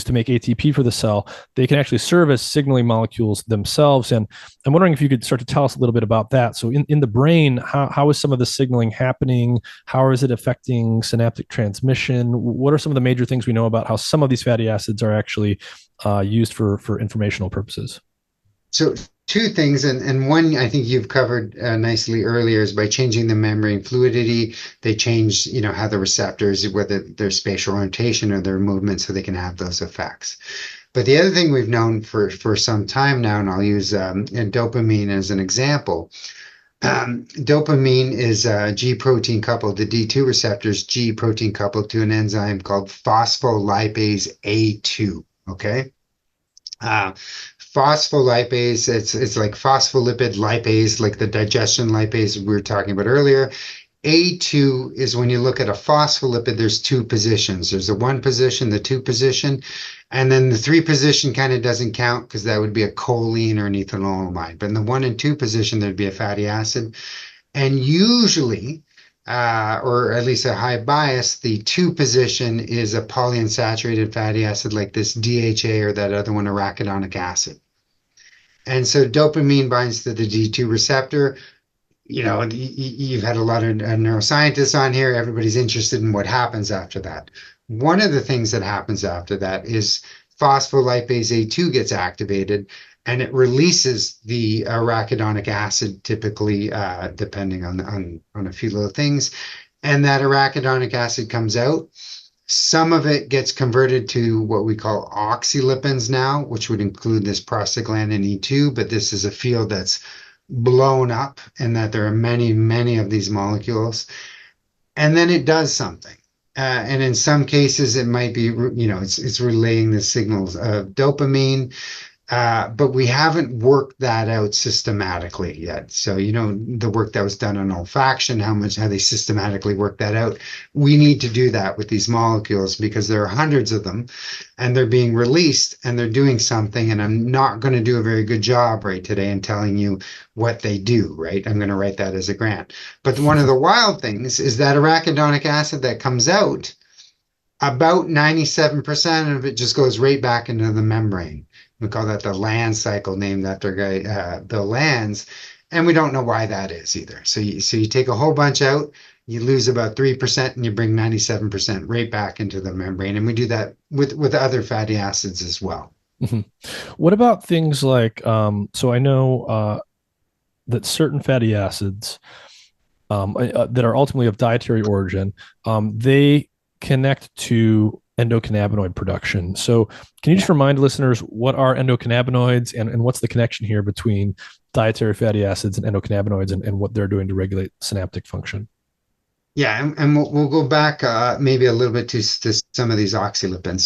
to make ATP for the cell. They can actually serve as signaling molecules themselves. And I'm wondering if you could start to tell us a little bit about that. So in the brain, how is some of the signaling happening? How is it affecting synaptic transmission? What are some of the major things we know about how some of these fatty acids are actually used for informational purposes? So two things, and one I think you've covered nicely earlier is by changing the membrane fluidity, they change, how the receptors, whether their spatial orientation or their movement, so they can have those effects. But the other thing we've known for some time now, and I'll use dopamine as an example. Dopamine is G protein coupled, the D2 receptors G protein coupled to an enzyme called phospholipase A2. Okay. Uh, Phospholipase, it's like phospholipid lipase, like the digestion lipase we were talking about earlier. A2 is when you look at a phospholipid, there's two positions. There's the one position, the two position, and then the three position kind of doesn't count because that would be a choline or an ethanolamide. But in the one and two position, there'd be a fatty acid. And usually, or at least a high bias, the two position is a polyunsaturated fatty acid like this DHA or that other one, arachidonic acid. And so dopamine binds to the D2 receptor. You've had a lot of neuroscientists on here. Everybody's interested in what happens after that. One of the things that happens after that is phospholipase A2 gets activated and it releases the arachidonic acid, typically, depending on a few little things. And that arachidonic acid comes out. Some of it gets converted to what we call oxylipins now, which would include this prostaglandin E2, but this is a field that's blown up and that there are many, many of these molecules. And then it does something. And in some cases, it might be, it's relaying the signals of dopamine. But we haven't worked that out systematically yet. So, the work that was done on olfaction, how they systematically work that out. We need to do that with these molecules because there are hundreds of them and they're being released and they're doing something. And I'm not going to do a very good job right today in telling you what they do, right? I'm going to write that as a grant. But one of the wild things is that arachidonic acid that comes out, about 97% of it just goes right back into the membrane. We call that the Lanz cycle, named after guy Bill Lanz, and we don't know why that is either. So you take a whole bunch out, you lose about 3%, and you bring 97% right back into the membrane. And we do that with other fatty acids as well. Mm-hmm. What about things like, so I know that certain fatty acids that are ultimately of dietary origin, they connect to endocannabinoid production. So can you just remind listeners what are endocannabinoids and what's the connection here between dietary fatty acids and endocannabinoids and what they're doing to regulate synaptic function? Yeah, and we'll go back maybe a little bit to some of these oxylipins.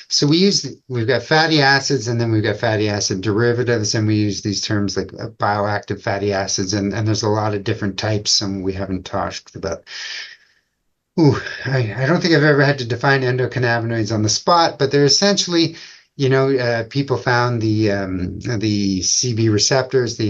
So we've got fatty acids and then we've got fatty acid derivatives, and we use these terms like bioactive fatty acids, and there's a lot of different types, and we haven't talked about. Ooh, I don't think I've ever had to define endocannabinoids on the spot, but they're essentially, people found the CB receptors, the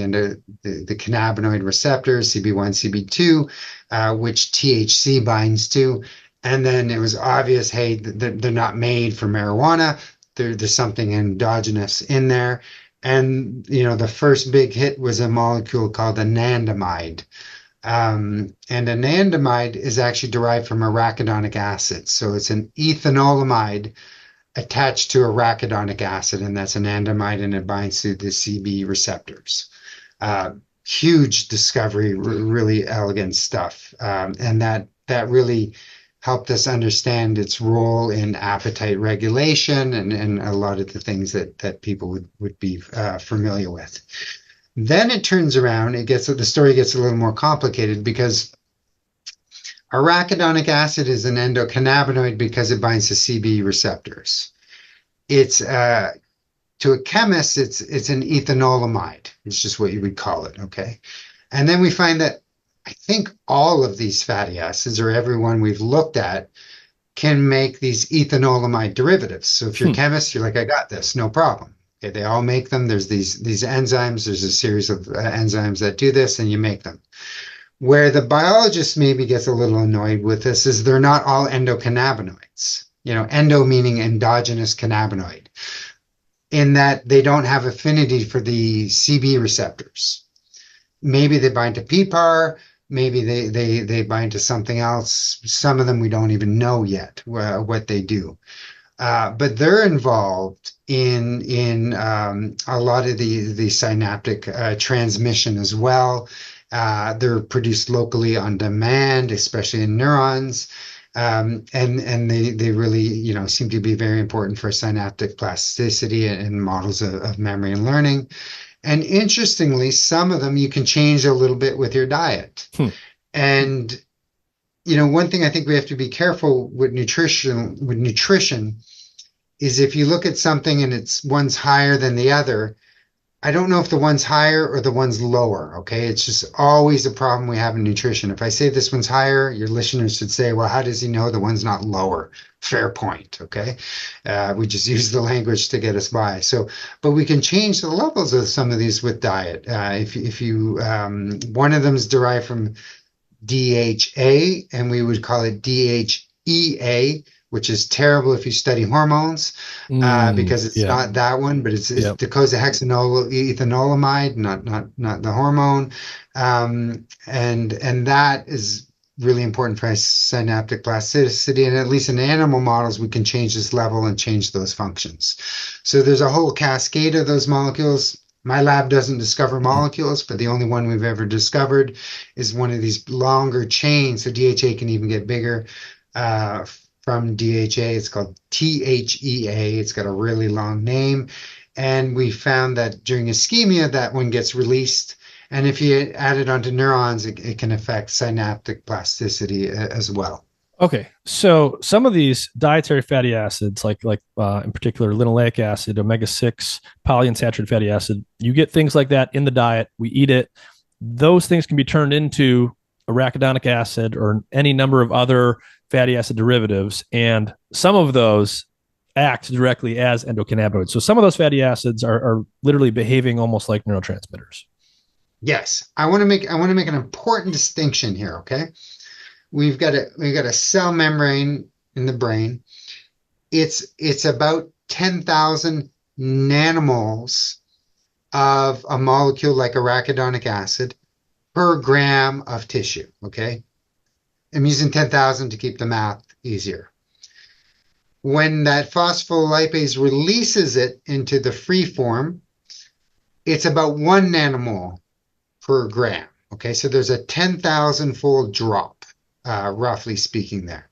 cannabinoid receptors, CB1, CB2, which THC binds to, and then it was obvious, hey, they're not made for marijuana. There's something endogenous in there, and the first big hit was a molecule called anandamide. And anandamide is actually derived from arachidonic acid. So it's an ethanolamide attached to arachidonic acid, and that's anandamide, and it binds to the CB receptors. Huge discovery, really elegant stuff. And that really helped us understand its role in appetite regulation and a lot of the things that people would be familiar with. Then it turns around, the story gets a little more complicated because arachidonic acid is an endocannabinoid because it binds to CB receptors. It's to a chemist, it's an ethanolamide. It's just what you would call it, okay? And then we find that I think all of these fatty acids, or every one we've looked at, can make these ethanolamide derivatives. So if you're a Hmm. chemist, you're like, I got this, no problem. Okay, they all make them. There's these enzymes. There's a series of enzymes that do this, and you make them. Where the biologist maybe gets a little annoyed with this is they're not all endocannabinoids. Endo meaning endogenous cannabinoid, in that they don't have affinity for the CB receptors. Maybe they bind to PPAR, maybe they bind to something else. Some of them we don't even know yet what they do. But they're involved in a lot of the synaptic transmission as well. They're produced locally on demand, especially in neurons. And they really, seem to be very important for synaptic plasticity and models of memory and learning. And interestingly, some of them you can change a little bit with your diet. Hmm. And one thing I think we have to be careful with nutrition is if you look at something and one's higher than the other, I don't know if the one's higher or the one's lower. Okay. It's just always a problem we have in nutrition. If I say this one's higher, your listeners should say, well, how does he know the one's not lower? Fair point. Okay. We just use the language to get us by. So, but we can change the levels of some of these with diet. If you, one of them is derived from DHA, and we would call it DHEA, which is terrible if you study hormones, because it's Yeah. not that one, but it's Yep. ethanolamide, not the hormone, and that is really important for synaptic plasticity. And at least in animal models, we can change this level and change those functions. So there's a whole cascade of those molecules. My lab doesn't discover molecules, but the only one we've ever discovered is one of these longer chains. So DHA can even get bigger. From DHA, it's called THEA. It's got a really long name. And we found that during ischemia, that one gets released. And if you add it onto neurons, it can affect synaptic plasticity as well. Okay, so some of these dietary fatty acids, like in particular linoleic acid, omega-6, polyunsaturated fatty acid, you get things like that in the diet. We eat it. Those things can be turned into arachidonic acid or any number of other fatty acid derivatives, and some of those act directly as endocannabinoids. So some of those fatty acids are literally behaving almost like neurotransmitters. Yes, I want to make an important distinction here. Okay, we've got a cell membrane in the brain. It's about 10,000 nanomoles of a molecule like arachidonic acid per gram of tissue. Okay, I'm using 10,000 to keep the math easier. When that phospholipase releases it into the free form, it's about 1 nanomole per gram. Okay, so there's a 10,000 fold drop, roughly speaking, there.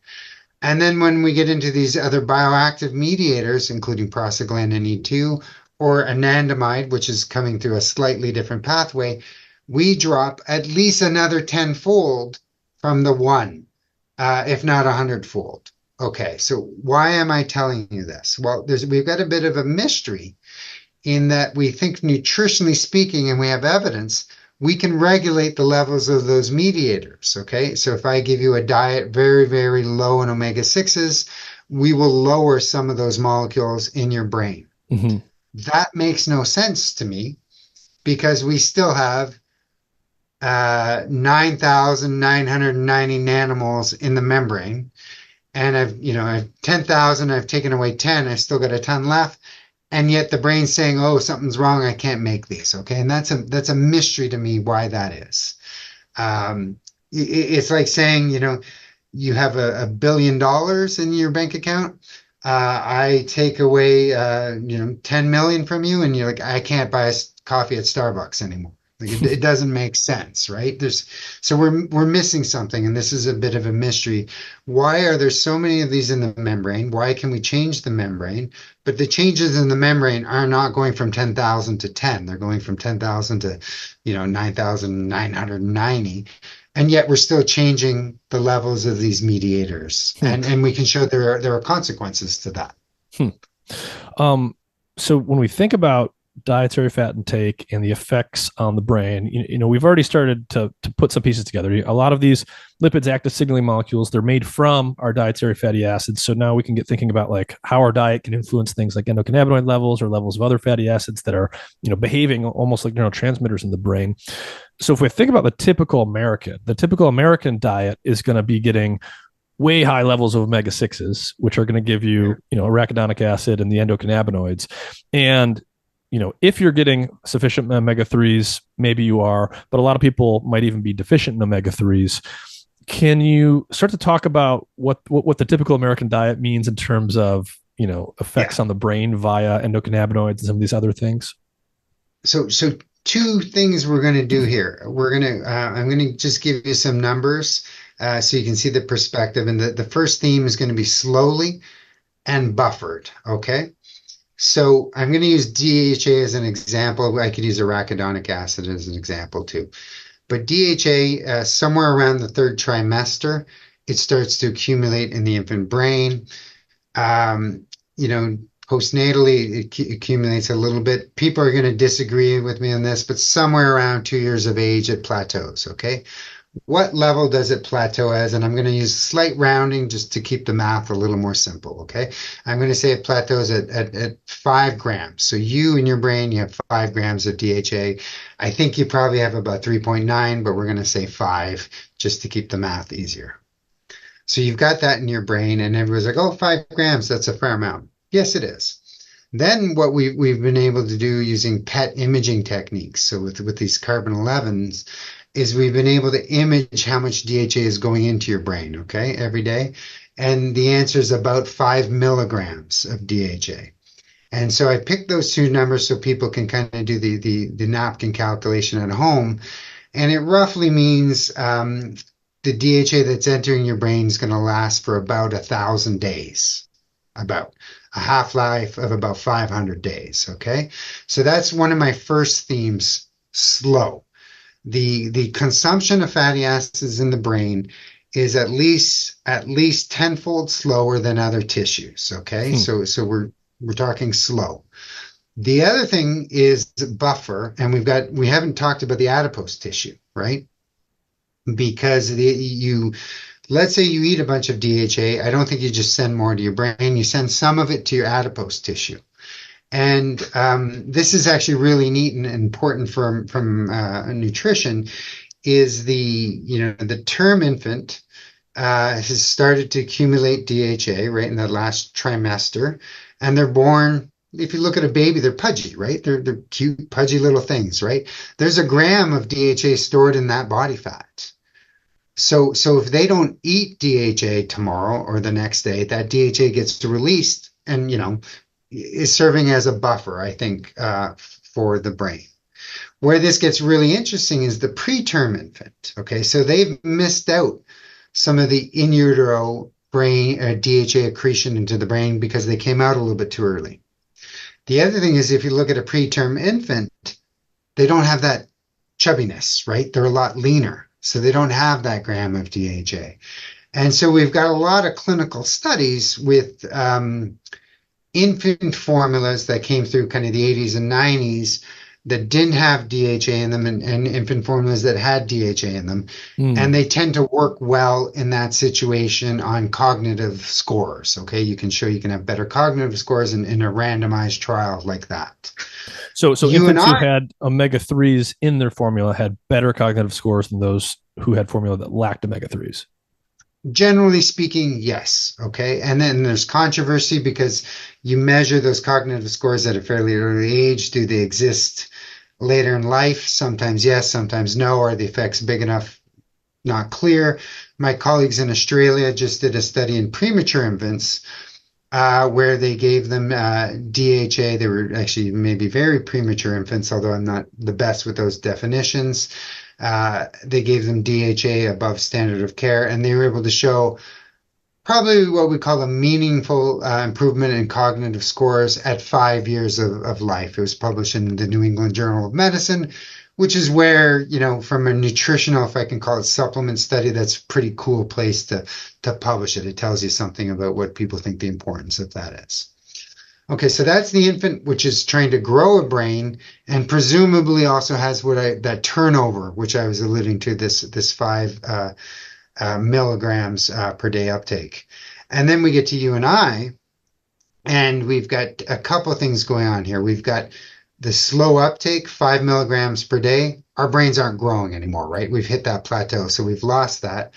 And then when we get into these other bioactive mediators, including prostaglandin E2 or anandamide, which is coming through a slightly different pathway, we drop at least another 10-fold from the one, if not 100-fold. Okay, so why am I telling you this? Well, we've got a bit of a mystery in that we think nutritionally speaking, and we have evidence, we can regulate the levels of those mediators. Okay, so if I give you a diet very, very low in omega-6s, we will lower some of those molecules in your brain. Mm-hmm. That makes no sense to me because we still have 9,990 nanomoles in the membrane. And I've 10,000, I've taken away 10, I've still got a ton left. And yet the brain's saying, oh, something's wrong, I can't make these. Okay. And that's a mystery to me why that is. It's like saying, you have $1 billion in your bank account. I take away, 10 million from you, and you're like, I can't buy a coffee at Starbucks anymore. Like it doesn't make sense, right? So we're missing something, and this is a bit of a mystery. Why are there so many of these in the membrane? Why can we change the membrane? But the changes in the membrane are not going from 10,000 to 10. They're going from 10,000 to 9,990. And yet we're still changing the levels of these mediators. And we can show there are consequences to that. So when we think about dietary fat intake and the effects on the brain, we've already started to put some pieces together. A lot of these lipids act as signaling molecules. They're made from our dietary fatty acids. So now we can get thinking about like how our diet can influence things like endocannabinoid levels or levels of other fatty acids that are, behaving almost like neurotransmitters in the brain. So if we think about the typical American diet is going to be getting way high levels of omega-6s, which are going to give you, arachidonic acid and the endocannabinoids. And, if you're getting sufficient omega-3s, maybe you are, but a lot of people might even be deficient in omega-3s. Can you start to talk about what the typical American diet means in terms of, effects on the brain via endocannabinoids and some of these other things? So two things we're going to do here. I'm going to just give you some numbers so you can see the perspective. And the first theme is going to be slowly and buffered. Okay. So I'm going to use DHA as an example. I could use arachidonic acid as an example too. But DHA, somewhere around the third trimester, it starts to accumulate in the infant brain. Postnatally, it accumulates a little bit. People are going to disagree with me on this, but somewhere around 2 years of age, it plateaus, okay? What level does it plateau as? And I'm going to use slight rounding just to keep the math a little more simple, okay? I'm going to say it plateaus at 5 grams. So you in your brain, you have 5 grams of DHA. I think you probably have about 3.9, but we're going to say 5 just to keep the math easier. So you've got that in your brain, and everyone's like, oh, 5 grams, that's a fair amount. Yes, it is. Then what we've been able to do using PET imaging techniques, so with these carbon 11s, is we've been able to image how much DHA is going into your brain, okay, every day. And the answer is about 5 milligrams of DHA. And so I picked those two numbers so people can kind of do the napkin calculation at home. And it roughly means the DHA that's entering your brain is going to last for about 1,000 days, about a half-life of about 500 days, okay? So that's one of my first themes, slow. The consumption of fatty acids in the brain is at least tenfold slower than other tissues, okay? So we're talking slow. The other thing is buffer, and we haven't talked about the adipose tissue, right? Because let's say you eat a bunch of DHA. I don't think you just send more to your brain. You send some of it to your adipose tissue. And this is actually really neat and important from nutrition. Is the term infant has started to accumulate DHA right in the last trimester, and they're born. If you look at a baby, they're pudgy, right? They're cute, pudgy little things, right? There's a gram of DHA stored in that body fat. So if they don't eat DHA tomorrow or the next day, that DHA gets released and, is serving as a buffer, I think, for the brain. Where this gets really interesting is the preterm infant. Okay, so they've missed out some of the in utero brain DHA accretion into the brain because they came out a little bit too early. The other thing is if you look at a preterm infant, they don't have that chubbiness, right? They're a lot leaner. So they don't have that gram of DHA. And so we've got a lot of clinical studies with infant formulas that came through kind of the 80s and 90s that didn't have DHA in them and infant formulas that had DHA in them. And they tend to work well in that situation on cognitive scores. Okay, you can have better cognitive scores in a randomized trial like that. So infants who had omega-3s in their formula had better cognitive scores than those who had formula that lacked omega-3s. Generally speaking, yes. Okay. And then there's controversy because you measure those cognitive scores at a fairly early age. Do they exist later in life? Sometimes yes, sometimes no. Are the effects big enough? Not clear. My colleagues in Australia just did a study in premature infants where they gave them DHA. They were actually maybe very premature infants, although I'm not the best with those definitions. They gave them DHA above standard of care, and they were able to show probably what we call a meaningful improvement in cognitive scores at 5 years of life. It was published in the New England Journal of Medicine, which is where, from a nutritional, if I can call it supplement study, that's a pretty cool place to publish it. It tells you something about what people think the importance of that is. Okay, so that's the infant, which is trying to grow a brain, and presumably also has that turnover, which I was alluding to, this 5 milligrams per day uptake. And then we get to you and I, and we've got a couple of things going on here. We've got the slow uptake, 5 milligrams per day. Our brains aren't growing anymore, right? We've hit that plateau, so we've lost that.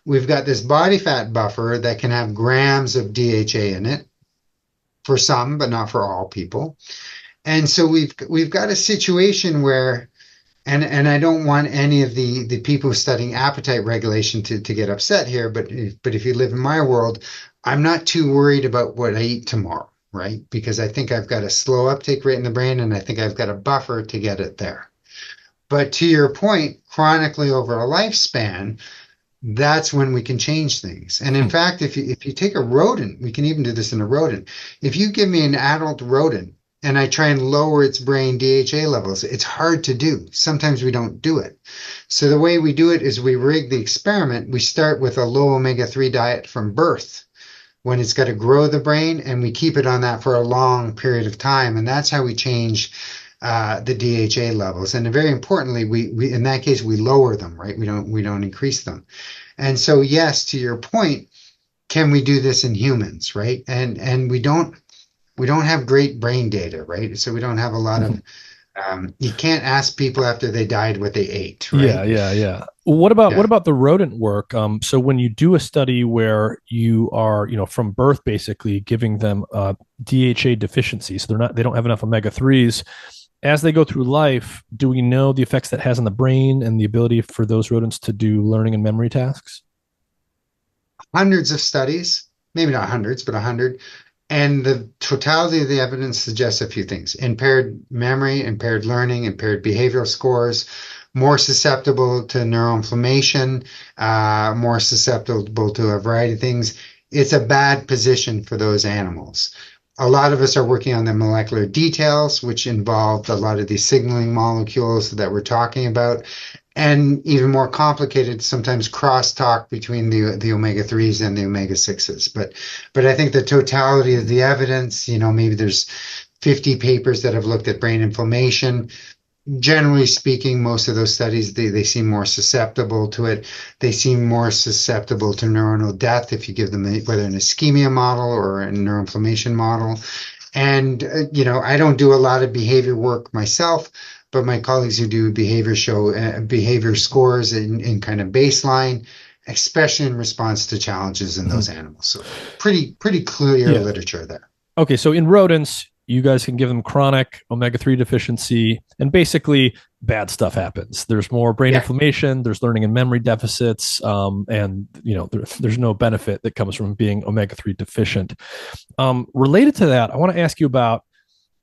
We've got this body fat buffer that can have grams of DHA in it for some, but not for all people. And so we've got a situation where, and I don't want any of the people studying appetite regulation to get upset here, but if you live in my world, I'm not too worried about what I eat tomorrow, right? Because I think I've got a slow uptake rate in the brain, and I think I've got a buffer to get it there. But to your point, chronically over a lifespan, that's when we can change things. And in fact, if you take a rodent, we can even do this in a rodent. If you give me an adult rodent and I try and lower its brain DHA levels, it's hard to do. Sometimes we don't do it. So the way we do it is we rig the experiment. We start with a low omega-3 diet from birth when it's got to grow the brain, and we keep it on that for a long period of time. And that's how we change the DHA levels. And very importantly, we in that case, we lower them, right? We don't increase them. And so, yes, to your point, can we do this in humans, right? And we don't have great brain data, right? So we don't have a lot of, you can't ask people after they died what they ate, right? Yeah. What about the rodent work? So when you do a study where you are, from birth, basically giving them DHA deficiency, so they don't have enough omega-3s, as they go through life, do we know the effects that has on the brain and the ability for those rodents to do learning and memory tasks? Hundreds of studies, maybe not hundreds, but 100. And the totality of the evidence suggests a few things: impaired memory, impaired learning, impaired behavioral scores, more susceptible to neuroinflammation, more susceptible to a variety of things. It's a bad position for those animals. A lot of us are working on the molecular details, which involve a lot of these signaling molecules that we're talking about, and even more complicated, sometimes crosstalk between the omega-3s and the omega-6s. But I think the totality of the evidence, maybe there's 50 papers that have looked at brain inflammation. Generally speaking, most of those studies, they seem more susceptible to it. They seem more susceptible to neuronal death if you give them whether an ischemia model or a neuroinflammation model. And, I don't do a lot of behavior work myself, but my colleagues who do behavior show behavior scores in kind of baseline, especially in response to challenges in those animals. So pretty clear literature there. Okay, so in rodents, you guys can give them chronic omega-3 deficiency, and basically bad stuff happens. There's more brain inflammation, there's learning and memory deficits, and there's no benefit that comes from being omega-3 deficient. Related to that, I want to ask you about,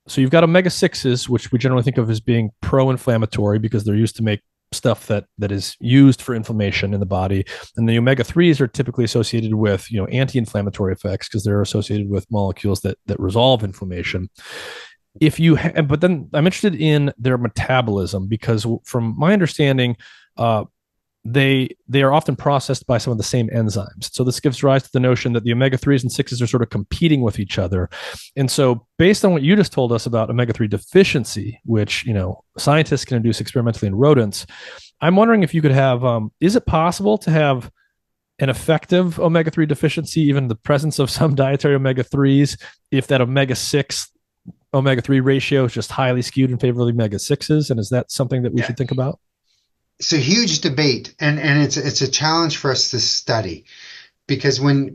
so you've got omega-6s, which we generally think of as being pro-inflammatory because they're used to make stuff that is used for inflammation in the body, and the omega-3s are typically associated with anti-inflammatory effects because they're associated with molecules that resolve inflammation. But then I'm interested in their metabolism, because from my understanding, they are often processed by some of the same enzymes. So this gives rise to the notion that the omega-3s and 6s are sort of competing with each other. And so based on what you just told us about omega-3 deficiency, which, scientists can induce experimentally in rodents, I'm wondering if you could have, is it possible to have an effective omega-3 deficiency, even in the presence of some dietary omega-3s, if that omega-6 omega-3 ratio is just highly skewed in favor of the omega-6s? And is that something that we should think about? It's a huge debate, and it's a challenge for us to study, because when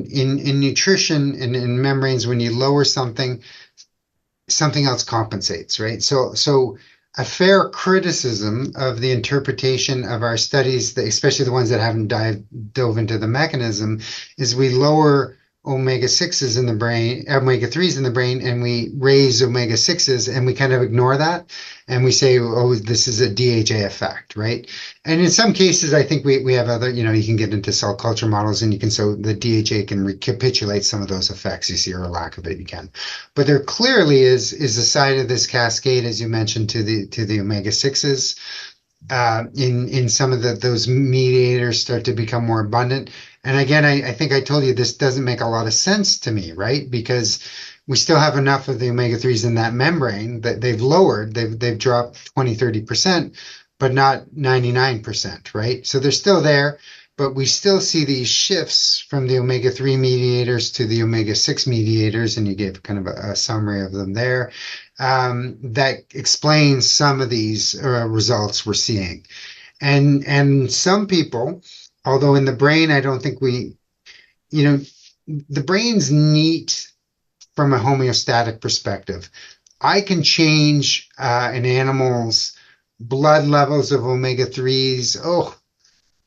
in nutrition and in membranes, when you lower something else compensates, right? So a fair criticism of the interpretation of our studies, especially the ones that haven't dove into the mechanism, is we lower omega-6s in the brain, omega-3s in the brain, and we raise omega-6s, and we kind of ignore that, and we say, oh, this is a DHA effect, right? And in some cases, I think we have other, you can get into cell culture models, and so the DHA can recapitulate some of those effects you see, or a lack of it, you can. But there clearly is a side of this cascade, as you mentioned, to the omega-6s. In some of those mediators start to become more abundant. And again, I think I told you this doesn't make a lot of sense to me, right? Because we still have enough of the omega-3s in that membrane that they've dropped 20-30%, but not 99%, right? So they're still there, but we still see these shifts from the omega-3 mediators to the omega-6 mediators, and you gave kind of a summary of them there. That explains some of these results we're seeing. And some people, although in the brain, I don't think the brain's neat from a homeostatic perspective. I can change an animal's blood levels of omega-3s,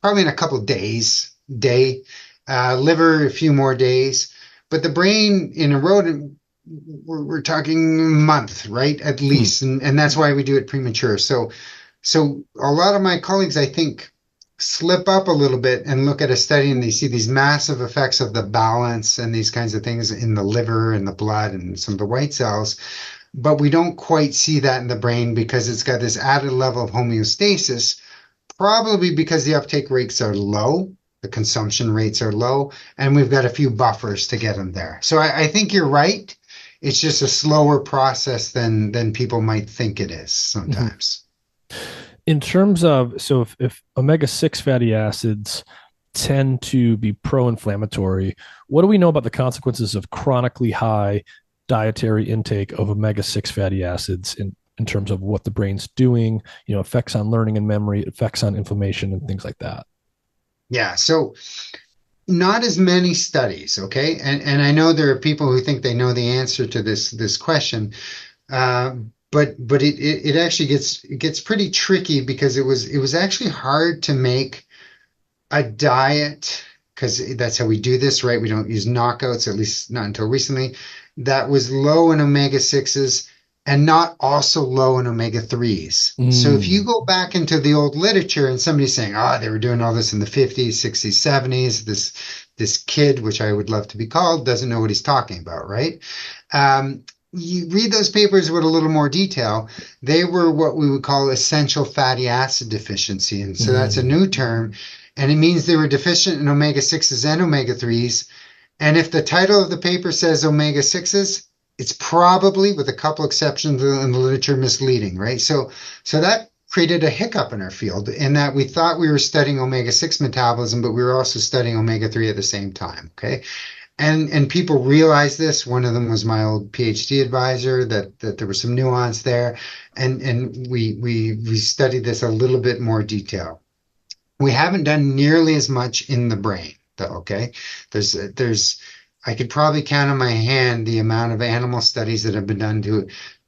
probably in a couple days, liver a few more days, but the brain in a rodent, we're talking a month, right? At least. And that's why we do it premature. So a lot of my colleagues, I think, slip up a little bit and look at a study and they see these massive effects of the balance and these kinds of things in the liver and the blood and some of the white cells. But we don't quite see that in the brain because it's got this added level of homeostasis, probably because the uptake rates are low, the consumption rates are low, and we've got a few buffers to get them there. So I think you're right. It's just a slower process than people might think it is sometimes. In terms of, so if omega-6 fatty acids tend to be pro-inflammatory, what do we know about the consequences of chronically high dietary intake of omega-6 fatty acids in terms of what the brain's doing, effects on learning and memory, effects on inflammation and things like that? Yeah. So not as many studies. Okay. And I know there are people who think they know the answer to this question. But it actually gets pretty tricky because it was actually hard to make a diet, because that's how we do this, right? We don't use knockouts, at least not until recently, that was low in omega-6s and not also low in omega-3s. So if you go back into the old literature and somebody's saying, they were doing all this in the 50s, 60s, 70s, this kid, which I would love to be called, doesn't know what he's talking about, right? You read those papers with a little more detail. They were what we would call essential fatty acid deficiency. And so that's a new term. And it means they were deficient in omega-6s and omega-3s. And if the title of the paper says omega-6s, it's probably, with a couple exceptions in the literature, misleading, right? So that created a hiccup in our field in that we thought we were studying omega-6 metabolism, but we were also studying omega-3 at the same time, okay? And people realized this. One of them was my old Ph.D. advisor, that there was some nuance there. And we studied this a little bit more detail. We haven't done nearly as much in the brain, though, okay? I could probably count on my hand the amount of animal studies that have been done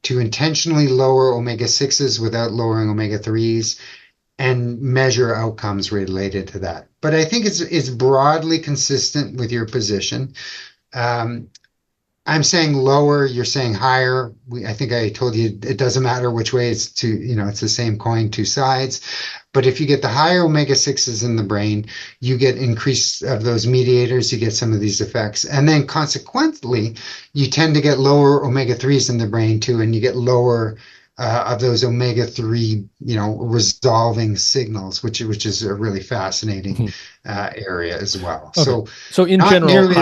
to intentionally lower omega-6s without lowering omega-3s and measure outcomes related to that. But I think it's broadly consistent with your position. I'm saying lower, you're saying higher. I think I told you it doesn't matter which way it's it's the same coin, two sides. But if you get the higher omega-6s in the brain, you get increase of those mediators, you get some of these effects. And then consequently, you tend to get lower omega-3s in the brain too, and you get lower of those omega-3, resolving signals, which is a really fascinating area as well. Okay. So in general,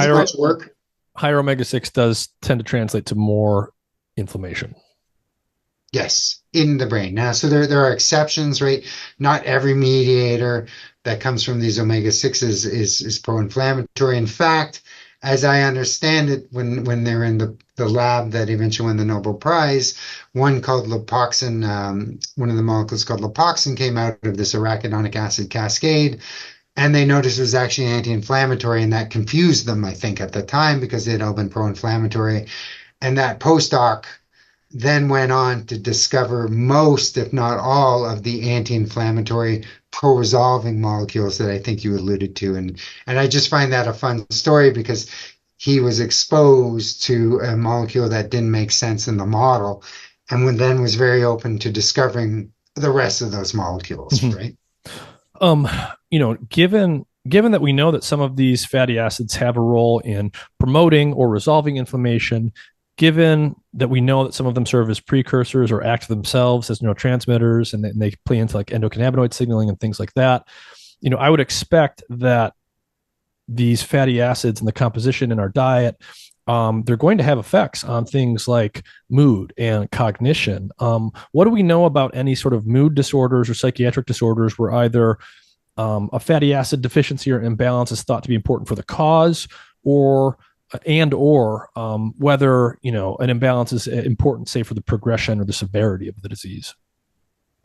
higher omega-6 does tend to translate to more inflammation. Yes, in the brain. Now, so there are exceptions, right? Not every mediator that comes from these omega-6s is pro-inflammatory. In fact, as I understand it, when they're in the lab that eventually won the Nobel Prize, one called lipoxin, one of the molecules called lipoxin came out of this arachidonic acid cascade, and they noticed it was actually anti-inflammatory, and that confused them, I think, at the time, because they'd all been pro-inflammatory. And that postdoc then went on to discover most, if not all, of the anti-inflammatory pro-resolving molecules that I think you alluded to. And I just find that a fun story because he was exposed to a molecule that didn't make sense in the model and then was very open to discovering the rest of those molecules, right? Given that we know that some of these fatty acids have a role in promoting or resolving inflammation, given that we know that some of them serve as precursors or act themselves as neurotransmitters, and they play into like endocannabinoid signaling and things like that, I would expect that these fatty acids and the composition in our diet they're going to have effects on things like mood and cognition. What do we know about any sort of mood disorders or psychiatric disorders where either a fatty acid deficiency or imbalance is thought to be important for the cause, or whether an imbalance is important, say, for the progression or the severity of the disease?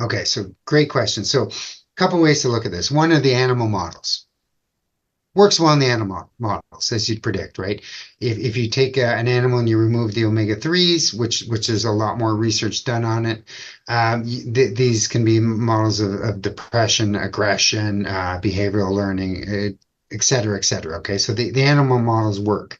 Okay, so great question. So a couple ways to look at this. One are the animal models. Works well in the animal models, as you'd predict, right? If you take an animal and you remove the omega-3s, which is a lot more research done on it, these can be models of depression, aggression, behavioral learning, et cetera, et cetera. Okay, so the animal models work.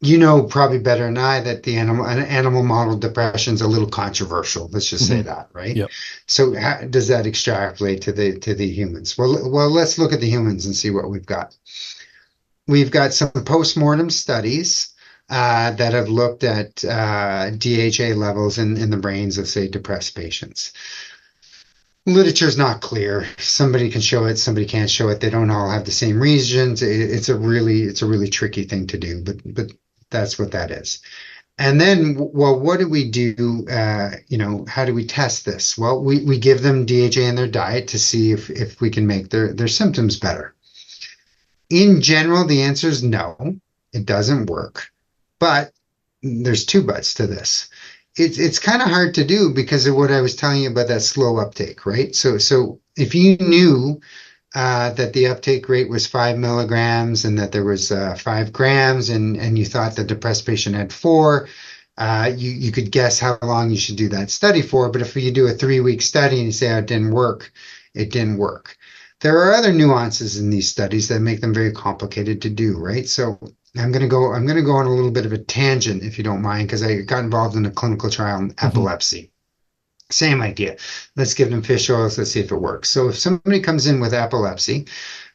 You know probably better than I that an animal model depression is a little controversial. Let's just say that, right? Yep. So how does that extrapolate to the humans? Well, let's look at the humans and see what we've got. We've got some postmortem studies that have looked at DHA levels in the brains of, say, depressed patients. Literature is not clear. Somebody can show it, somebody can't show it. They don't all have the same regions. It's a really tricky thing to do, but that's what that is. And then, well, what do we do? How do we test this? Well, we give them DHA in their diet to see if we can make their symptoms better. In general, the answer is no, it doesn't work. But there's two buts to this. It's kind of hard to do because of what I was telling you about that slow uptake, right? So if you knew that the uptake rate was 5 milligrams and that there was 5 grams and you thought the depressed patient had 4, you could guess how long you should do that study for. But if you do a 3-week study and you say, oh, it didn't work, it didn't work. There are other nuances in these studies that make them very complicated to do, right? So I'm going to go on a little bit of a tangent, if you don't mind, because I got involved in a clinical trial on epilepsy. Same idea. Let's give them fish oils. Let's see if it works. So if somebody comes in with epilepsy,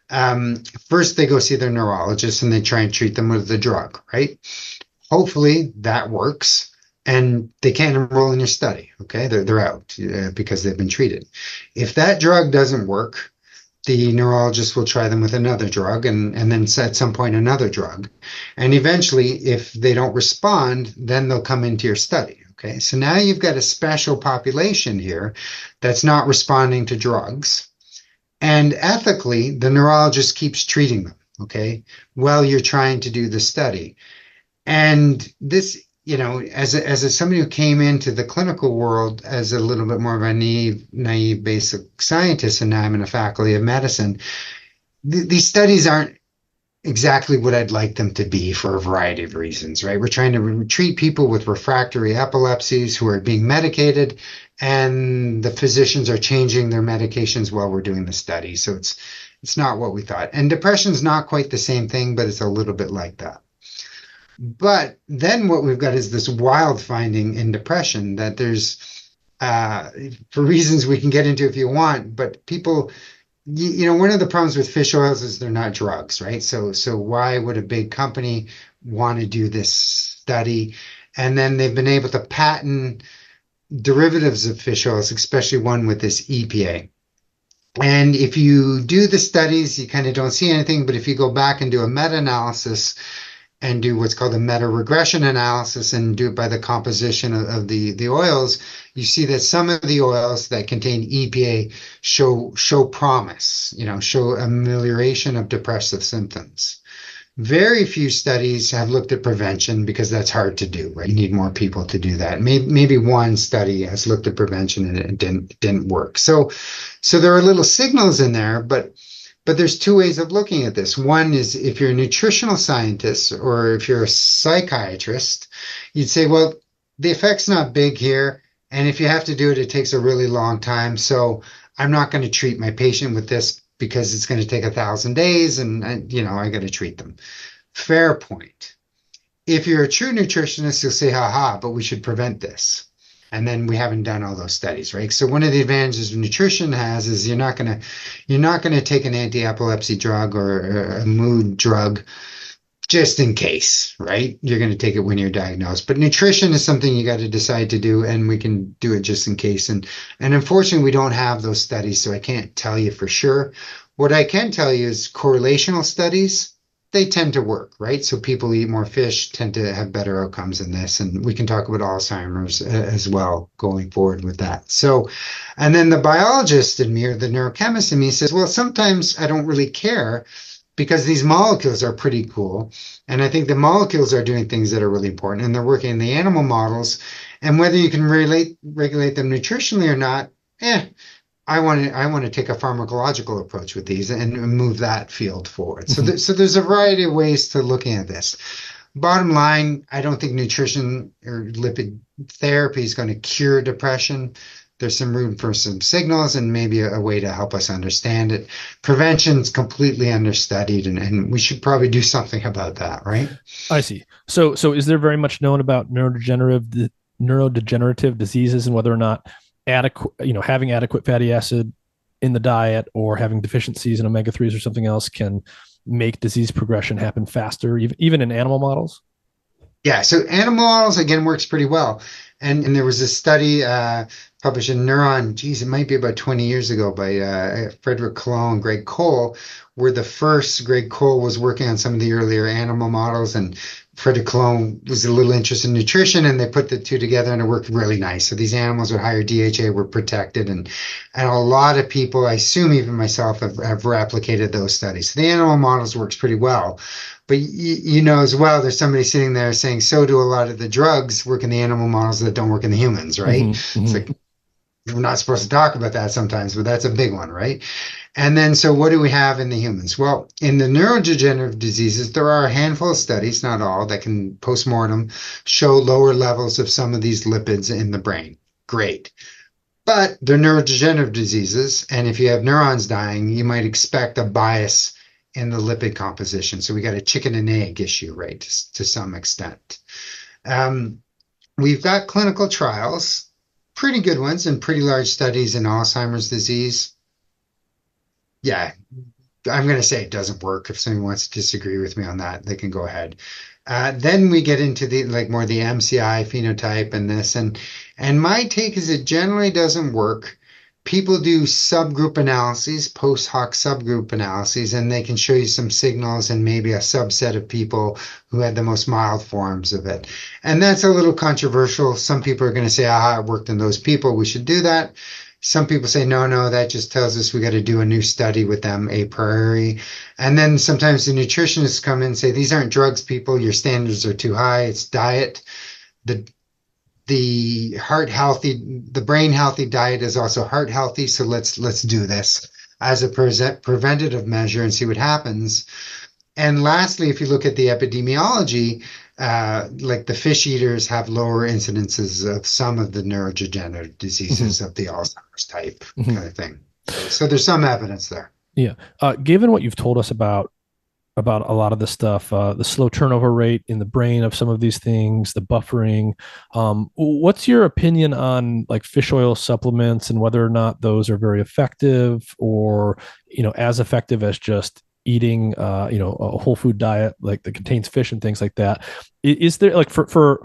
first they go see their neurologist and they try and treat them with the drug, right? Hopefully that works and they can't enroll in your study. Okay, they're out because they've been treated. If that drug doesn't work, the neurologist will try them with another drug and then at some point another drug. And eventually, if they don't respond, then they'll come into your study. Okay, so now you've got a special population here that's not responding to drugs. And ethically, the neurologist keeps treating them, okay, while you're trying to do the study. And this, as somebody who came into the clinical world as a little bit more of a naive basic scientist, and now I'm in the faculty of medicine, these studies aren't exactly what I'd like them to be for a variety of reasons, right? We're trying to treat people with refractory epilepsies who are being medicated, and the physicians are changing their medications while we're doing the study. So it's not what we thought. And depression's not quite the same thing, but it's a little bit like that. But then what we've got is this wild finding in depression that there's, for reasons we can get into if you want, but people, one of the problems with fish oils is they're not drugs, right? So why would a big company want to do this study? And then they've been able to patent derivatives of fish oils, especially one with this EPA. And if you do the studies, you kind of don't see anything, but if you go back and do a meta-analysis and do what's called a meta-regression analysis and do it by the composition of the oils, you see that some of the oils that contain EPA show promise, show amelioration of depressive symptoms. Very few studies have looked at prevention because that's hard to do, right? You need more people to do that. Maybe one study has looked at prevention and it didn't work. So there are little signals in there, but there's two ways of looking at this. One is if you're a nutritional scientist or if you're a psychiatrist, you'd say, well, the effect's not big here. And if you have to do it, it takes a really long time. So I'm not going to treat my patient with this because it's going to take 1,000 days and I got to treat them. Fair point. If you're a true nutritionist, you'll say, but we should prevent this. And then we haven't done all those studies, right? So one of the advantages nutrition has is you're not going to take an anti-epilepsy drug or a mood drug just in case, right? You're going to take it when you're diagnosed. But nutrition is something you got to decide to do, and we can do it just in case. And unfortunately, we don't have those studies, so I can't tell you for sure. What I can tell you is correlational studies they tend to work, right? So people who eat more fish tend to have better outcomes in this. And we can talk about Alzheimer's as well going forward with that. So, and then the biologist in me or the neurochemist in me says, well, sometimes I don't really care because these molecules are pretty cool. And I think the molecules are doing things that are really important and they're working in the animal models. And whether you can regulate them nutritionally or not, I want to take a pharmacological approach with these and move that field forward. Mm-hmm. So there's a variety of ways to looking at this. Bottom line, I don't think nutrition or lipid therapy is going to cure depression. There's some room for some signals and maybe a way to help us understand it. Prevention is completely understudied, and we should probably do something about that, right? I see. So is there very much known about neurodegenerative diseases and whether or not having adequate fatty acid in the diet or having deficiencies in omega-3s or something else can make disease progression happen faster, even in animal models? Yeah, so animal models, again, works pretty well. And there was a study published in Neuron, geez, it might be about 20 years ago by Frederick Cologne and Greg Cole, where Greg Cole was working on some of the earlier animal models, and Frederick Cologne was a little interested in nutrition, and they put the two together and it worked really nice. So these animals with higher DHA were protected, and a lot of people, I assume even myself, have replicated those studies. So the animal models works pretty well. But you know as well, there's somebody sitting there saying, so do a lot of the drugs work in the animal models that don't work in the humans, right? Mm-hmm. It's like, we're not supposed to talk about that sometimes, but that's a big one, right? And then, so what do we have in the humans? Well, in the neurodegenerative diseases, there are a handful of studies, not all, that can postmortem show lower levels of some of these lipids in the brain. Great. But they're neurodegenerative diseases, and if you have neurons dying, you might expect a bias in the lipid composition. So we got a chicken and egg issue, right, to some extent. We've got clinical trials, pretty good ones, and pretty large studies in Alzheimer's disease. Yeah, I'm going to say it doesn't work. If someone wants to disagree with me on that, they can go ahead. Then we get into the more the MCI phenotype and this, and my take is it generally doesn't work. People do subgroup analyses, post hoc subgroup analyses, and they can show you some signals in maybe a subset of people who had the most mild forms of it. And that's a little controversial. Some people are going to say, it worked in those people, we should do that. Some people say, no, that just tells us we got to do a new study with them a priori. And then sometimes the nutritionists come in and say, these aren't drugs, people, your standards are too high, it's diet. The brain healthy diet is also heart healthy, so let's do this as a preventative measure and see what happens. And lastly, if you look at the epidemiology, like the fish eaters have lower incidences of some of the neurodegenerative diseases of the Alzheimer's type kind of thing. So there's some evidence there. Yeah. Given what you've told us about a lot of this stuff, the slow turnover rate in the brain of some of these things, the buffering, what's your opinion on like fish oil supplements and whether or not those are very effective or, as effective as just eating, a whole food diet like that contains fish and things like that? Is there like for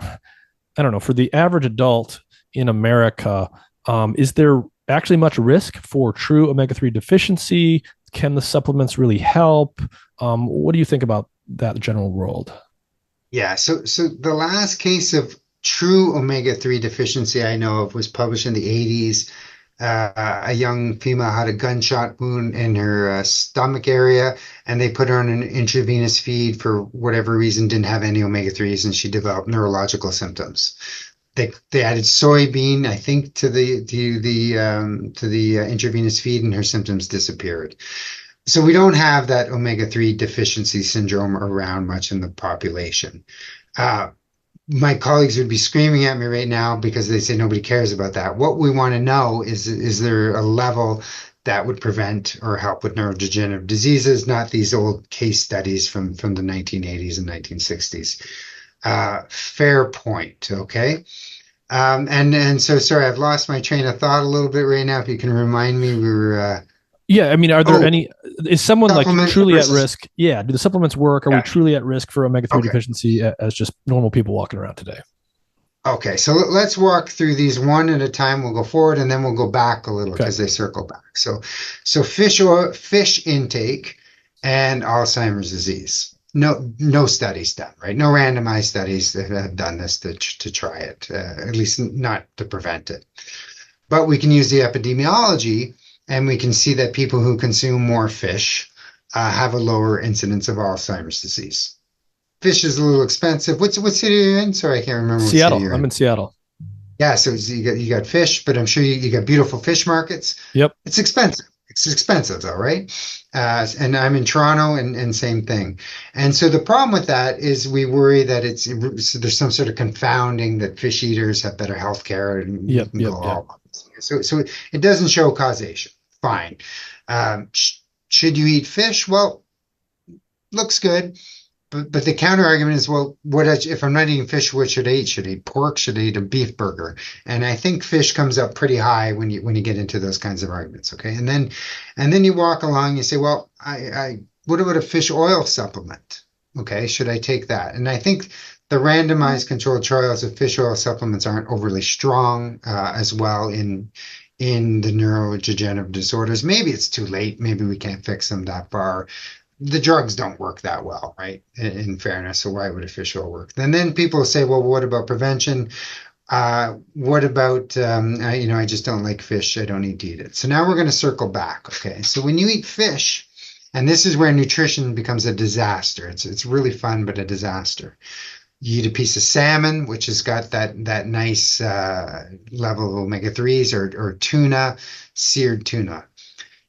I don't know, for the average adult in America, is there actually much risk for true omega-3 deficiency? Can the supplements really help? What do you think about that general world? Yeah, so the last case of true omega-3 deficiency I know of was published in the 80s. A young female had a gunshot wound in her stomach area, and they put her on an intravenous feed for whatever reason, didn't have any omega-3s, and she developed neurological symptoms. They added soybean, I think, to the intravenous feed, and her symptoms disappeared. So we don't have that omega-3 deficiency syndrome around much in the population. My colleagues would be screaming at me right now because they say nobody cares about that. What we want to know is there a level that would prevent or help with neurodegenerative diseases, not these old case studies from the 1980s and 1960s. Fair point, okay? And so, sorry, I've lost my train of thought a little bit right now. If you can remind me, we were... Yeah, I mean, are there any? Is someone like truly at risk? Yeah, do the supplements work? Are we truly at risk for omega-3 deficiency as just normal people walking around today? Okay, so let's walk through these one at a time. We'll go forward and then we'll go back a little because they circle back. So fish intake and Alzheimer's disease. no studies done, right? No randomized studies that have done this to try it, at least not to prevent it. But we can use the epidemiology, and we can see that people who consume more fish have a lower incidence of Alzheimer's disease. Fish is a little expensive. What city are you in? Sorry, I can't remember what city you're in. I'm in Seattle. Yeah, so you got fish, but I'm sure you got beautiful fish markets. Yep. It's expensive. It's expensive though, right? And I'm in Toronto, and same thing. And so the problem with that is we worry that there's some sort of confounding that fish eaters have better health care and yep. So it doesn't show causation. Fine. Should you eat fish? Well, looks good. But the counter argument is, well, if I'm not eating fish, what should I eat? Should I eat pork? Should I eat a beef burger? And I think fish comes up pretty high when you get into those kinds of arguments. Okay, and then you walk along, you say, well, what about a fish oil supplement? Okay, should I take that? And I think the randomized controlled trials of fish oil supplements aren't overly strong as well in the neurodegenerative disorders. Maybe it's too late. Maybe we can't fix them that far. The drugs don't work that well, right? In fairness, so why would a fish oil work? And then people say, well, what about prevention? What about, I just don't like fish. I don't need to eat it. So now we're going to circle back. Okay. So when you eat fish, and this is where nutrition becomes a disaster. It's really fun, but a disaster. You eat a piece of salmon, which has got that nice level of omega-3s, or tuna, seared tuna.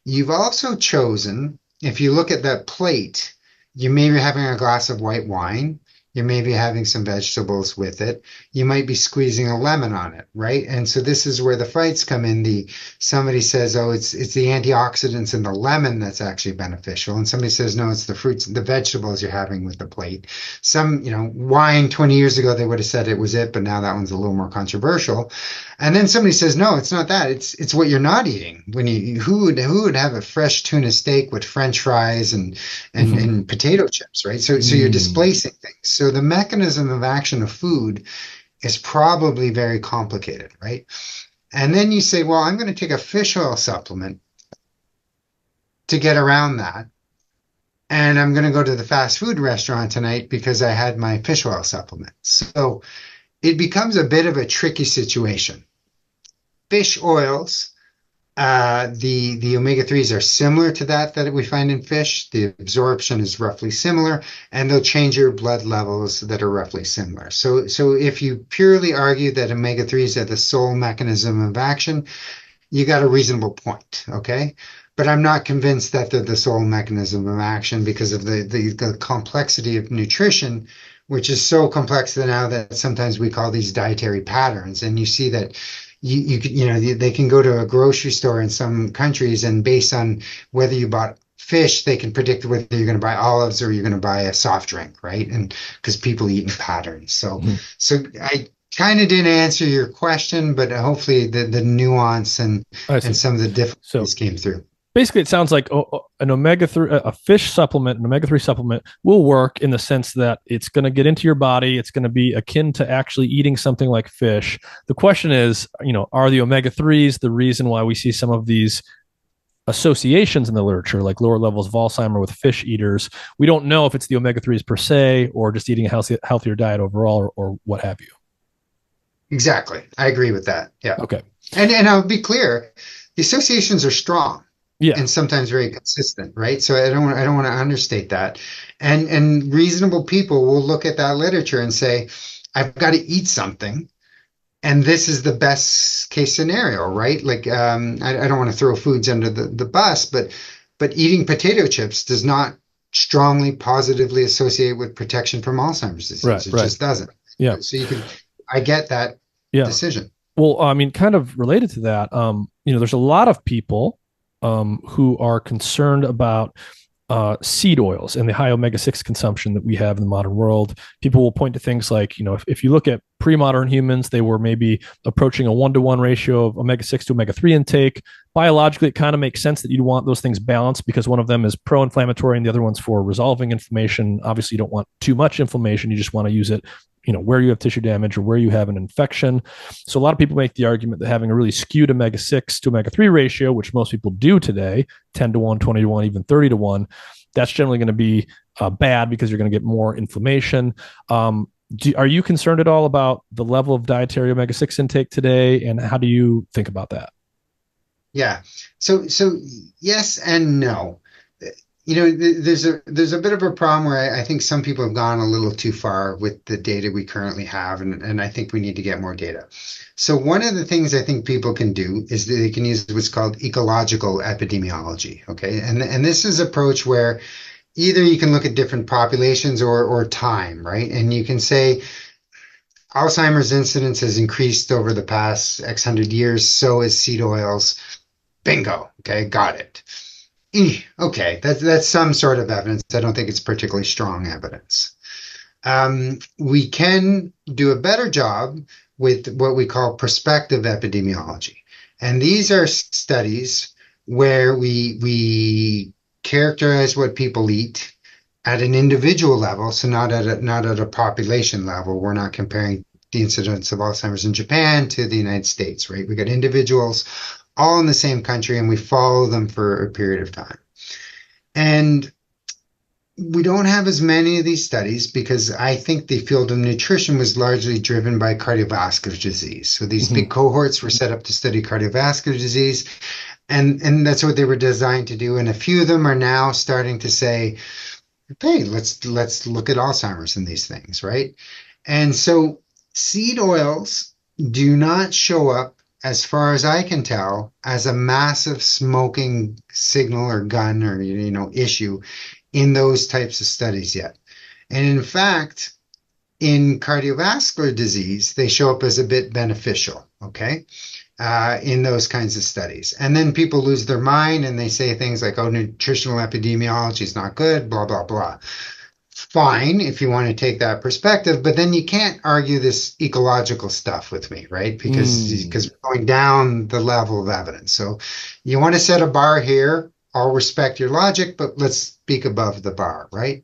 You've also chosen, if you look at that plate, you may be having a glass of white wine. You may be having some vegetables with it. You might be squeezing a lemon on it, right? And so this is where the fights come in. Somebody says, oh, it's the antioxidants in the lemon that's actually beneficial. And somebody says, no, it's the fruits, the vegetables you're having with the plate. Some, wine 20 years ago, they would have said it was it, but now that one's a little more controversial. And then somebody says, no, it's not that. It's what you're not eating. Who would have a fresh tuna steak with French fries and potato chips, right? So you're displacing things. So the mechanism of action of food is probably very complicated, right? And then you say, well, I'm going to take a fish oil supplement to get around that. And I'm going to go to the fast food restaurant tonight because I had my fish oil supplement. So it becomes a bit of a tricky situation. Fish oils, the omega-3s are similar to that we find in fish. The absorption is roughly similar, and they'll change your blood levels that are roughly similar. So if you purely argue that omega-3s are the sole mechanism of action, you got a reasonable point, okay? But I'm not convinced that they're the sole mechanism of action because of the complexity of nutrition, which is so complex now that sometimes we call these dietary patterns. And you see that they can go to a grocery store in some countries, and based on whether you bought fish, they can predict whether you're going to buy olives or you're going to buy a soft drink, right? And because people eat in patterns. So I kind of didn't answer your question, but hopefully the nuance and some of the difficulties came through. Basically, it sounds like an omega-3, a fish supplement, an omega-3 supplement will work in the sense that it's going to get into your body. It's going to be akin to actually eating something like fish. The question is, are the omega-3s the reason why we see some of these associations in the literature, like lower levels of Alzheimer's with fish eaters? We don't know if it's the omega-3s per se, or just eating a healthier diet overall, or what have you. Exactly. I agree with that. Yeah. Okay. And I'll be clear, the associations are strong. Yeah. And sometimes very consistent, right? So I don't want to understate that. And reasonable people will look at that literature and say, I've got to eat something, and this is the best case scenario, right? Like I don't want to throw foods under the bus, but eating potato chips does not strongly positively associate with protection from Alzheimer's disease. Right, it just doesn't. Yeah. So I get that decision. Well, I mean, kind of related to that, there's a lot of people who are concerned about seed oils and the high omega-6 consumption that we have in the modern world. People will point to things like, if you look at pre-modern humans, they were maybe approaching a 1-to-1 ratio of omega-6 to omega-3 intake. Biologically, it kind of makes sense that you'd want those things balanced because one of them is pro-inflammatory and the other one's for resolving inflammation. Obviously, you don't want too much inflammation. You just want to use it where you have tissue damage or where you have an infection. So a lot of people make the argument that having a really skewed omega-6 to omega-3 ratio, which most people do today, 10-to-1, 20-to-1, even 30-to-1, that's generally going to be bad because you're going to get more inflammation. Are you concerned at all about the level of dietary omega-6 intake today, and how do you think about that? Yeah. So yes and no. There's a bit of a problem where I think some people have gone a little too far with the data we currently have, and I think we need to get more data. So one of the things I think people can do is that they can use what's called ecological epidemiology. Okay, and this is an approach where either you can look at different populations or time, right? And you can say Alzheimer's incidence has increased over the past X hundred years, so is seed oils. Bingo. Okay, got it. Okay, that's some sort of evidence. I don't think it's particularly strong evidence. We can do a better job with what we call prospective epidemiology. And these are studies where we characterize what people eat at an individual level, so not at a population level. We're not comparing the incidence of Alzheimer's in Japan to the United States, right? We got individuals all in the same country, and we follow them for a period of time. And we don't have as many of these studies because I think the field of nutrition was largely driven by cardiovascular disease. So these big cohorts were set up to study cardiovascular disease, and that's what they were designed to do. And a few of them are now starting to say, hey, let's look at Alzheimer's in these things, right? And so seed oils do not show up, as far as I can tell, as a massive smoking signal or gun or issue in those types of studies yet. And in fact, in cardiovascular disease, they show up as a bit beneficial, okay, in those kinds of studies. And then people lose their mind and they say things like, oh, nutritional epidemiology is not good, blah, blah, blah. Fine, if you want to take that perspective, but then you can't argue this ecological stuff with me, right? Because we're going down the level of evidence. So you want to set a bar here, I'll respect your logic, but let's speak above the bar, right?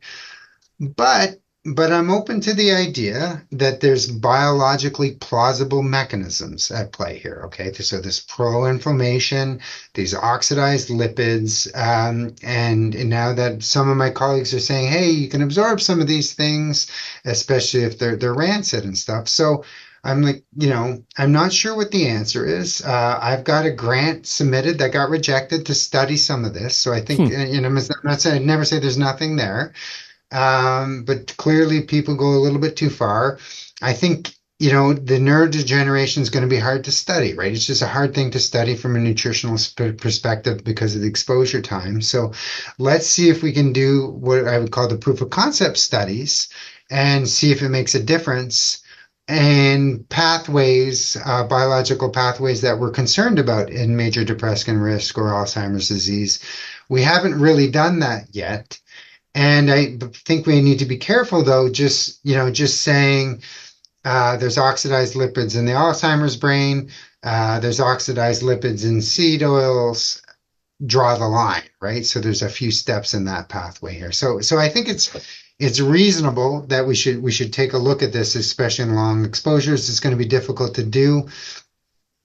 But I'm open to the idea that there's biologically plausible mechanisms at play here, okay? So this pro-inflammation, these oxidized lipids, and now that some of my colleagues are saying, hey, you can absorb some of these things, especially if they're rancid and stuff. So I'm like, I'm not sure what the answer is. I've got a grant submitted that got rejected to study some of this. So I think, I'm not saying, I'd never say there's nothing there. But clearly people go a little bit too far. I think, the neurodegeneration is going to be hard to study, right? It's just a hard thing to study from a nutritional perspective because of the exposure time. So let's see if we can do what I would call the proof of concept studies and see if it makes a difference and pathways, biological pathways that we're concerned about in major depressive risk or Alzheimer's disease. We haven't really done that yet. And I think we need to be careful, though, just saying there's oxidized lipids in the Alzheimer's brain, there's oxidized lipids in seed oils, draw the line, right? So there's a few steps in that pathway here. So I think it's reasonable that we should take a look at this, especially in long exposures. It's going to be difficult to do.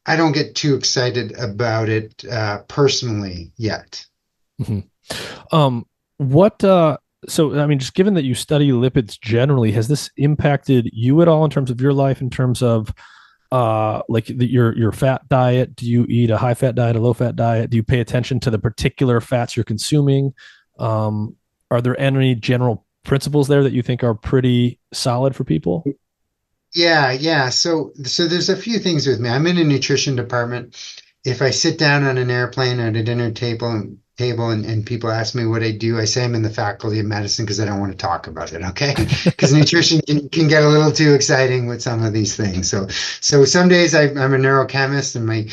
I don't get too excited about it personally yet. Mm-hmm. So, I mean, just given that you study lipids generally, has this impacted you at all in terms of your life, in terms of your fat diet? Do you eat a high fat diet, a low fat diet? Do you pay attention to the particular fats you're consuming? Are there any general principles there that you think are pretty solid for people? Yeah. So there's a few things with me. I'm in a nutrition department. If I sit down on an airplane or at a dinner table and people ask me what I do, I say I'm in the faculty of medicine because I don't want to talk about it, okay? Because nutrition can get a little too exciting with some of these things. So some days I'm a neurochemist and my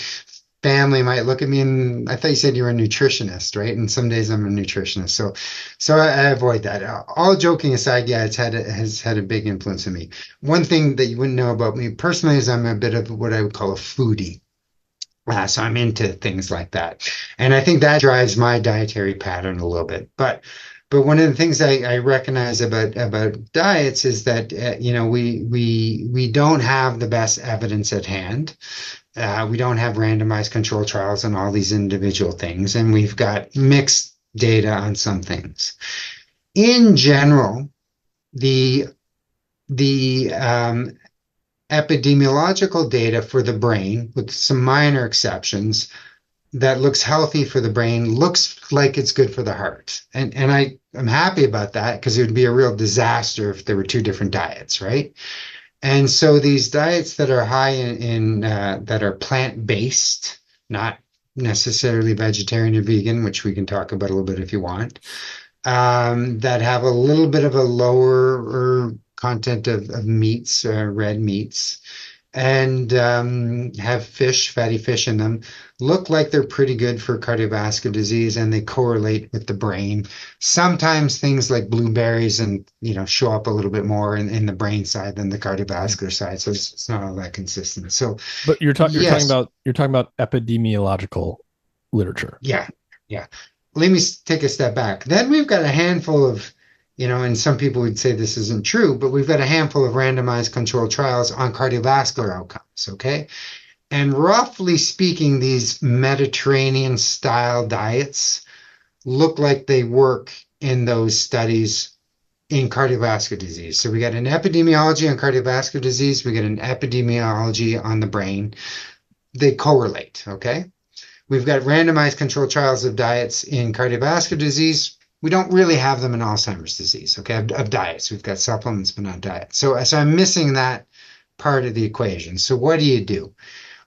family might look at me and I thought you said you were a nutritionist, right? And some days I'm a nutritionist. So I avoid that. All joking aside, yeah, has had a big influence on me. One thing that you wouldn't know about me personally is I'm a bit of what I would call a foodie. So I'm into things like that. And I think that drives my dietary pattern a little bit. But one of the things I recognize about diets is that, we don't have the best evidence at hand. We don't have randomized control trials on all these individual things. And we've got mixed data on some things. In general, the epidemiological data for the brain, with some minor exceptions, that looks healthy for the brain looks like it's good for the heart. And I'm happy about that because it would be a real disaster if there were two different diets, right? And so these diets that are high in that are plant-based, not necessarily vegetarian or vegan, which we can talk about a little bit if you want, that have a little bit of a lower content of meats, red meats, and have fish, fatty fish in them, look like they're pretty good for cardiovascular disease, and they correlate with the brain. Sometimes things like blueberries and show up a little bit more in the brain side than the cardiovascular side, so it's not all that consistent. So, But you're yes, talking about epidemiological literature. yeah, yeah. Let me take a step back. Then we've got a handful of, and some people would say this isn't true, but we've got a handful of randomized controlled trials on cardiovascular outcomes, okay? And roughly speaking, these Mediterranean style diets look like they work in those studies in cardiovascular disease. So we got an epidemiology on cardiovascular disease, we got an epidemiology on the brain. They correlate, okay? We've got randomized controlled trials of diets in cardiovascular disease. We don't really have them in Alzheimer's disease, okay, of diets. We've got supplements, but not diets. So I'm missing that part of the equation. So what do you do?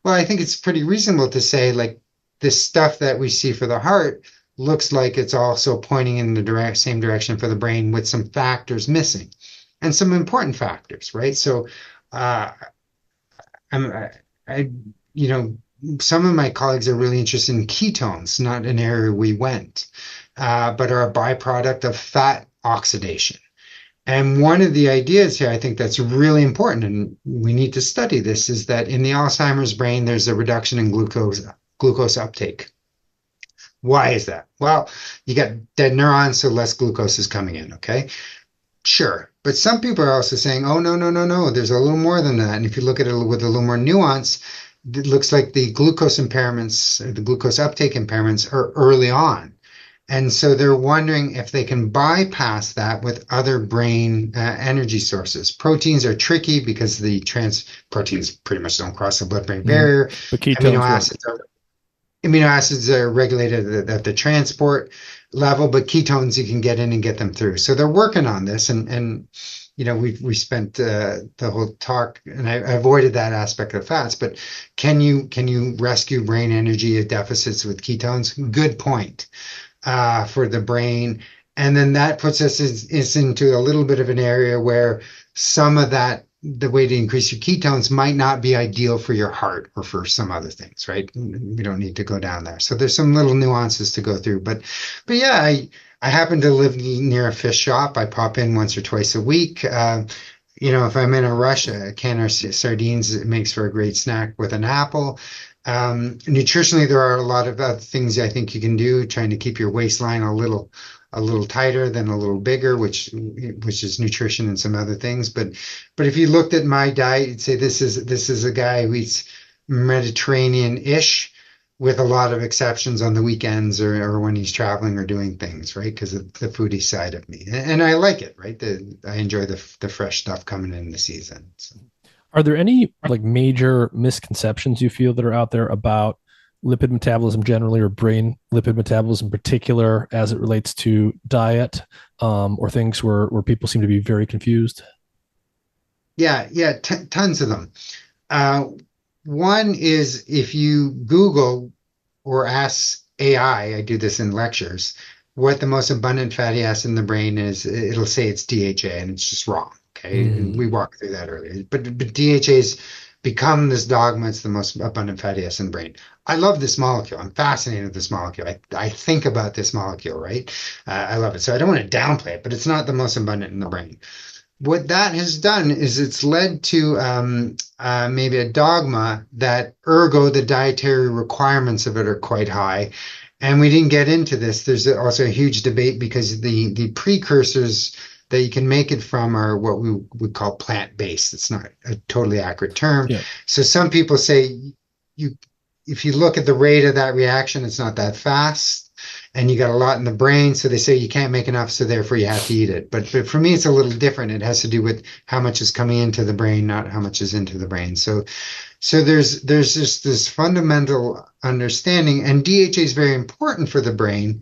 Well, I think it's pretty reasonable to say, like, this stuff that we see for the heart looks like it's also pointing in the same direction for the brain with some factors missing and some important factors, right? So some of my colleagues are really interested in ketones, not an area we went, but are a byproduct of fat oxidation. And one of the ideas here, I think that's really important, and we need to study this, is that in the Alzheimer's brain, there's a reduction in glucose uptake. Why is that? Well, you got dead neurons, so less glucose is coming in, okay? Sure. But some people are also saying, oh, no, there's a little more than that. And if you look at it with a little more nuance, it looks like the glucose impairments, the glucose uptake impairments are early on. And so they're wondering if they can bypass that with other brain energy sources. Proteins are tricky because the proteins pretty much don't cross the blood-brain barrier. But ketones, amino acids are regulated at the transport level, but ketones you can get in and get them through. So they're working on this, and we spent the whole talk, and I avoided that aspect of fats, but can you rescue brain energy deficits with ketones? Good point. For the brain. And then that puts us into a little bit of an area where some of that, the way to increase your ketones might not be ideal for your heart or for some other things, right? We don't need to go down there. So there's some little nuances to go through. But yeah, I happen to live near a fish shop. I pop in once or twice a week. If I'm in a rush, a can of sardines, it makes for a great snack with an apple. Nutritionally, there are a lot of other things I think you can do, trying to keep your waistline a little tighter than a little bigger, which is nutrition and some other things. But if you looked at my diet, you'd say this is a guy who eats Mediterranean-ish, with a lot of exceptions on the weekends or when he's traveling or doing things, right? Because of the foodie side of me, and I like it, right? I enjoy the fresh stuff coming in the season. So. Are there any major misconceptions you feel that are out there about lipid metabolism generally, or brain lipid metabolism in particular, as it relates to diet, or things where people seem to be very confused? Yeah, tons of them. One is if you Google or ask AI, I do this in lectures, what the most abundant fatty acid in the brain is, it'll say it's DHA, and it's just wrong. Okay, and we walked through that earlier. But DHA's become this dogma. It's the most abundant fatty acid in the brain. I love this molecule. I'm fascinated with this molecule. I think about this molecule, right? I love it. So I don't want to downplay it, but it's not the most abundant in the brain. What that has done is it's led to maybe a dogma that ergo the dietary requirements of it are quite high. And we didn't get into this. There's also a huge debate because the precursors that you can make it from are what we would call plant-based. It's not a totally accurate term. Yeah. So some people say if you look at the rate of that reaction, it's not that fast. and you got a lot in the brain. So they say you can't make enough, so therefore you have to eat it. But for me, it's a little different. It has to do with how much is coming into the brain, not how much is into the brain. So there's just this fundamental understanding, and DHA is very important for the brain.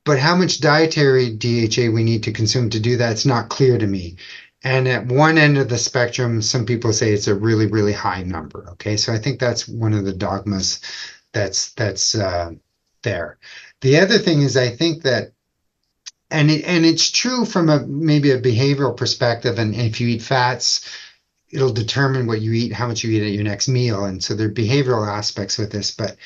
But how much dietary DHA we need to consume to do that, it's not clear to me. And at one end of the spectrum, some people say it's a really, really high number. Okay, so I think that's one of the dogmas that's there. The other thing is, I think that, and it's true from maybe a behavioral perspective. And if you eat fats, it'll determine what you eat, how much you eat at your next meal. And so there are behavioral aspects with this, but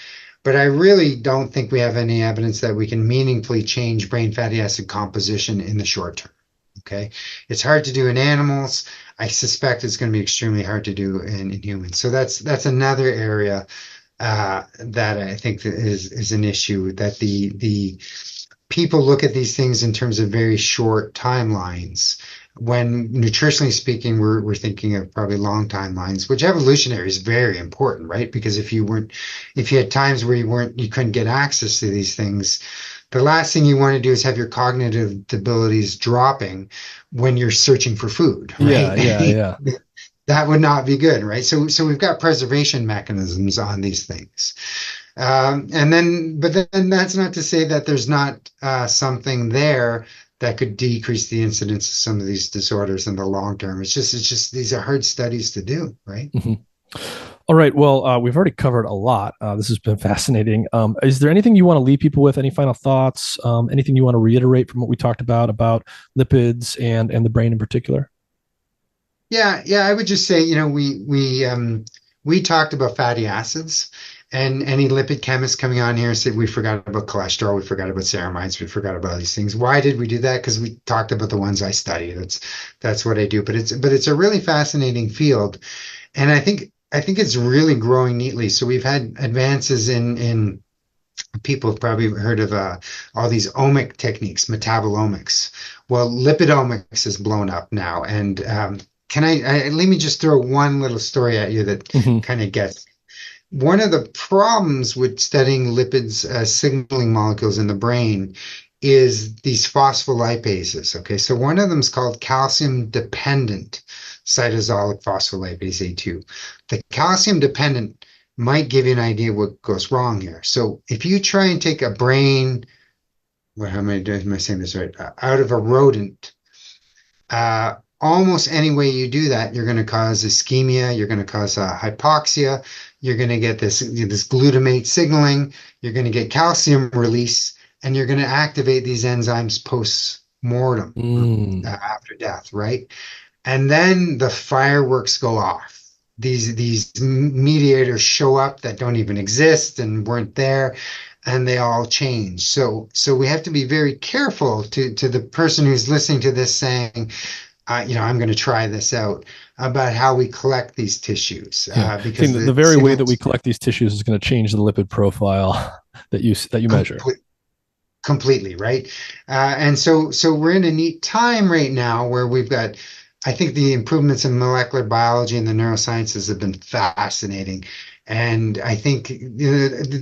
I really don't think we have any evidence that we can meaningfully change brain fatty acid composition in the short term. Okay, it's hard to do in animals. I suspect it's going to be extremely hard to do in humans. So that's another area that I think is an issue, that the people look at these things in terms of very short timelines. When nutritionally speaking, we're thinking of probably long timelines, which evolutionary is very important, right? Because if you had times where you couldn't get access to these things, the last thing you want to do is have your cognitive abilities dropping when you're searching for food, right? Yeah. That would not be good, right? So we've got preservation mechanisms on these things. But then that's not to say that there's not something there that could decrease the incidence of some of these disorders in the long term. It's just these are hard studies to do, right? Mm-hmm. All right. Well, we've already covered a lot. This has been fascinating. Is there anything you want to leave people with? Any final thoughts? Anything you want to reiterate from what we talked about lipids and the brain in particular? Yeah. I would just say, we talked about fatty acids, and any lipid chemists coming on here said we forgot about cholesterol, we forgot about ceramides, we forgot about all these things. Why did we do that? Because we talked about the ones I study. That's what I do. But it's a really fascinating field, and I think it's really growing neatly. So we've had advances in people have probably heard of all these omic techniques, metabolomics. Well, lipidomics is blown up now, and let me just throw one little story at you that kind of gets. One of the problems with studying lipids signaling molecules in the brain is these phospholipases. Okay, so one of them is called calcium-dependent cytosolic phospholipase A2. The calcium-dependent might give you an idea what goes wrong here. So if you try and take a brain, how am I saying this right? Out of a rodent, almost any way you do that, you're going to cause ischemia, you're going to cause hypoxia, you're going to get this glutamate signaling, you're going to get calcium release, and you're going to activate these enzymes post-mortem after death, right? And then the fireworks go off. These mediators show up that don't even exist and weren't there, and they all change. So we have to be very careful to the person who's listening to this saying, I'm going to try this out, about how we collect these tissues. Because the very way that we collect these tissues is going to change the lipid profile that you measure. Completely, right? And so we're in a neat time right now where we've got, I think the improvements in molecular biology and the neurosciences have been fascinating. And I think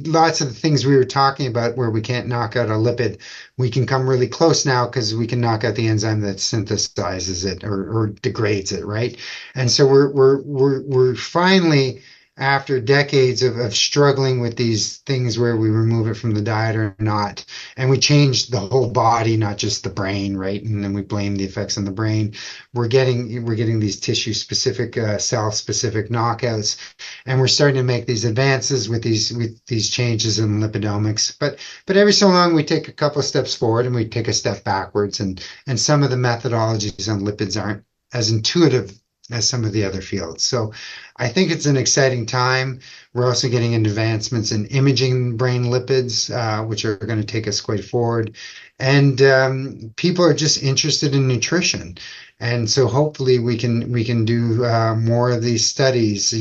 lots of the things we were talking about where we can't knock out a lipid, we can come really close now because we can knock out the enzyme that synthesizes it or degrades it, right? And so we're finally, after decades of struggling with these things where we remove it from the diet or not, and we change the whole body, not just the brain, right? And then we blame the effects on the brain. We're getting these tissue specific, cell specific knockouts, and we're starting to make these advances with these changes in lipidomics. But every so long we take a couple of steps forward and we take a step backwards, and some of the methodologies on lipids aren't as intuitive as some of the other fields. So I think it's an exciting time. We're also getting advancements in imaging brain lipids, which are going to take us quite forward. And people are just interested in nutrition. And so hopefully we can do more of these studies.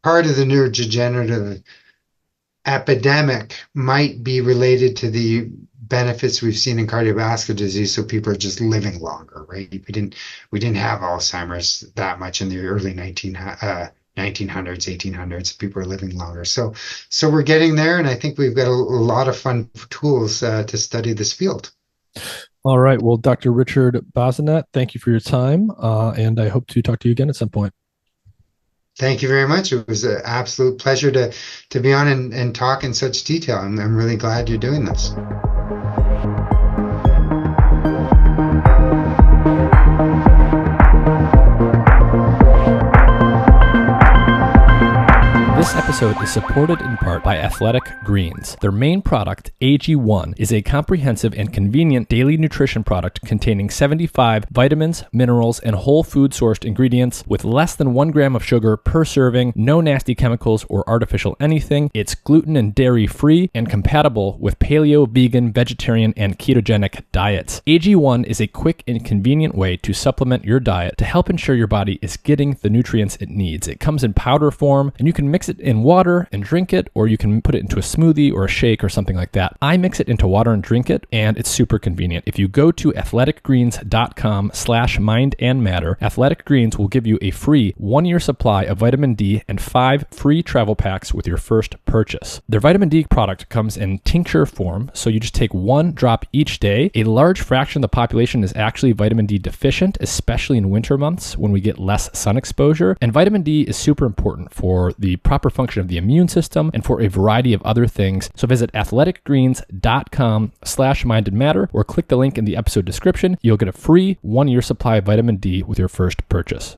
Part of the neurodegenerative epidemic might be related to the benefits we've seen in cardiovascular disease, so people are just living longer, right? We didn't have Alzheimer's that much in the early 1900s, 1800s. People are living longer. So we're getting there, and I think we've got a lot of fun tools to study this field. All right. Well, Dr. Richard Bazinet, thank you for your time, and I hope to talk to you again at some point. Thank you very much. It was an absolute pleasure to be on and talk in such detail. I'm really glad you're doing this. This episode is supported in part by Athletic Greens. Their main product, AG1, is a comprehensive and convenient daily nutrition product containing 75 vitamins, minerals, and whole food sourced ingredients with less than 1 gram of sugar per serving, no nasty chemicals or artificial anything. It's gluten and dairy free and compatible with paleo, vegan, vegetarian, and ketogenic diets. AG1 is a quick and convenient way to supplement your diet to help ensure your body is getting the nutrients it needs. It comes in powder form, and you can mix it in water and drink it, or you can put it into a smoothie or a shake or something like that. I mix it into water and drink it, and it's super convenient. If you go to athleticgreens.com/mindandmatter, Athletic Greens will give you a free 1-year supply of vitamin D and 5 free travel packs with your first purchase. Their vitamin D product comes in tincture form, so you just take 1 drop each day. A large fraction of the population is actually vitamin D deficient, especially in winter months when we get less sun exposure, and vitamin D is super important for the proper function of the immune system and for a variety of other things. So visit athleticgreens.com/mindandmatter or click the link in the episode description. You'll get a free 1-year supply of vitamin D with your first purchase.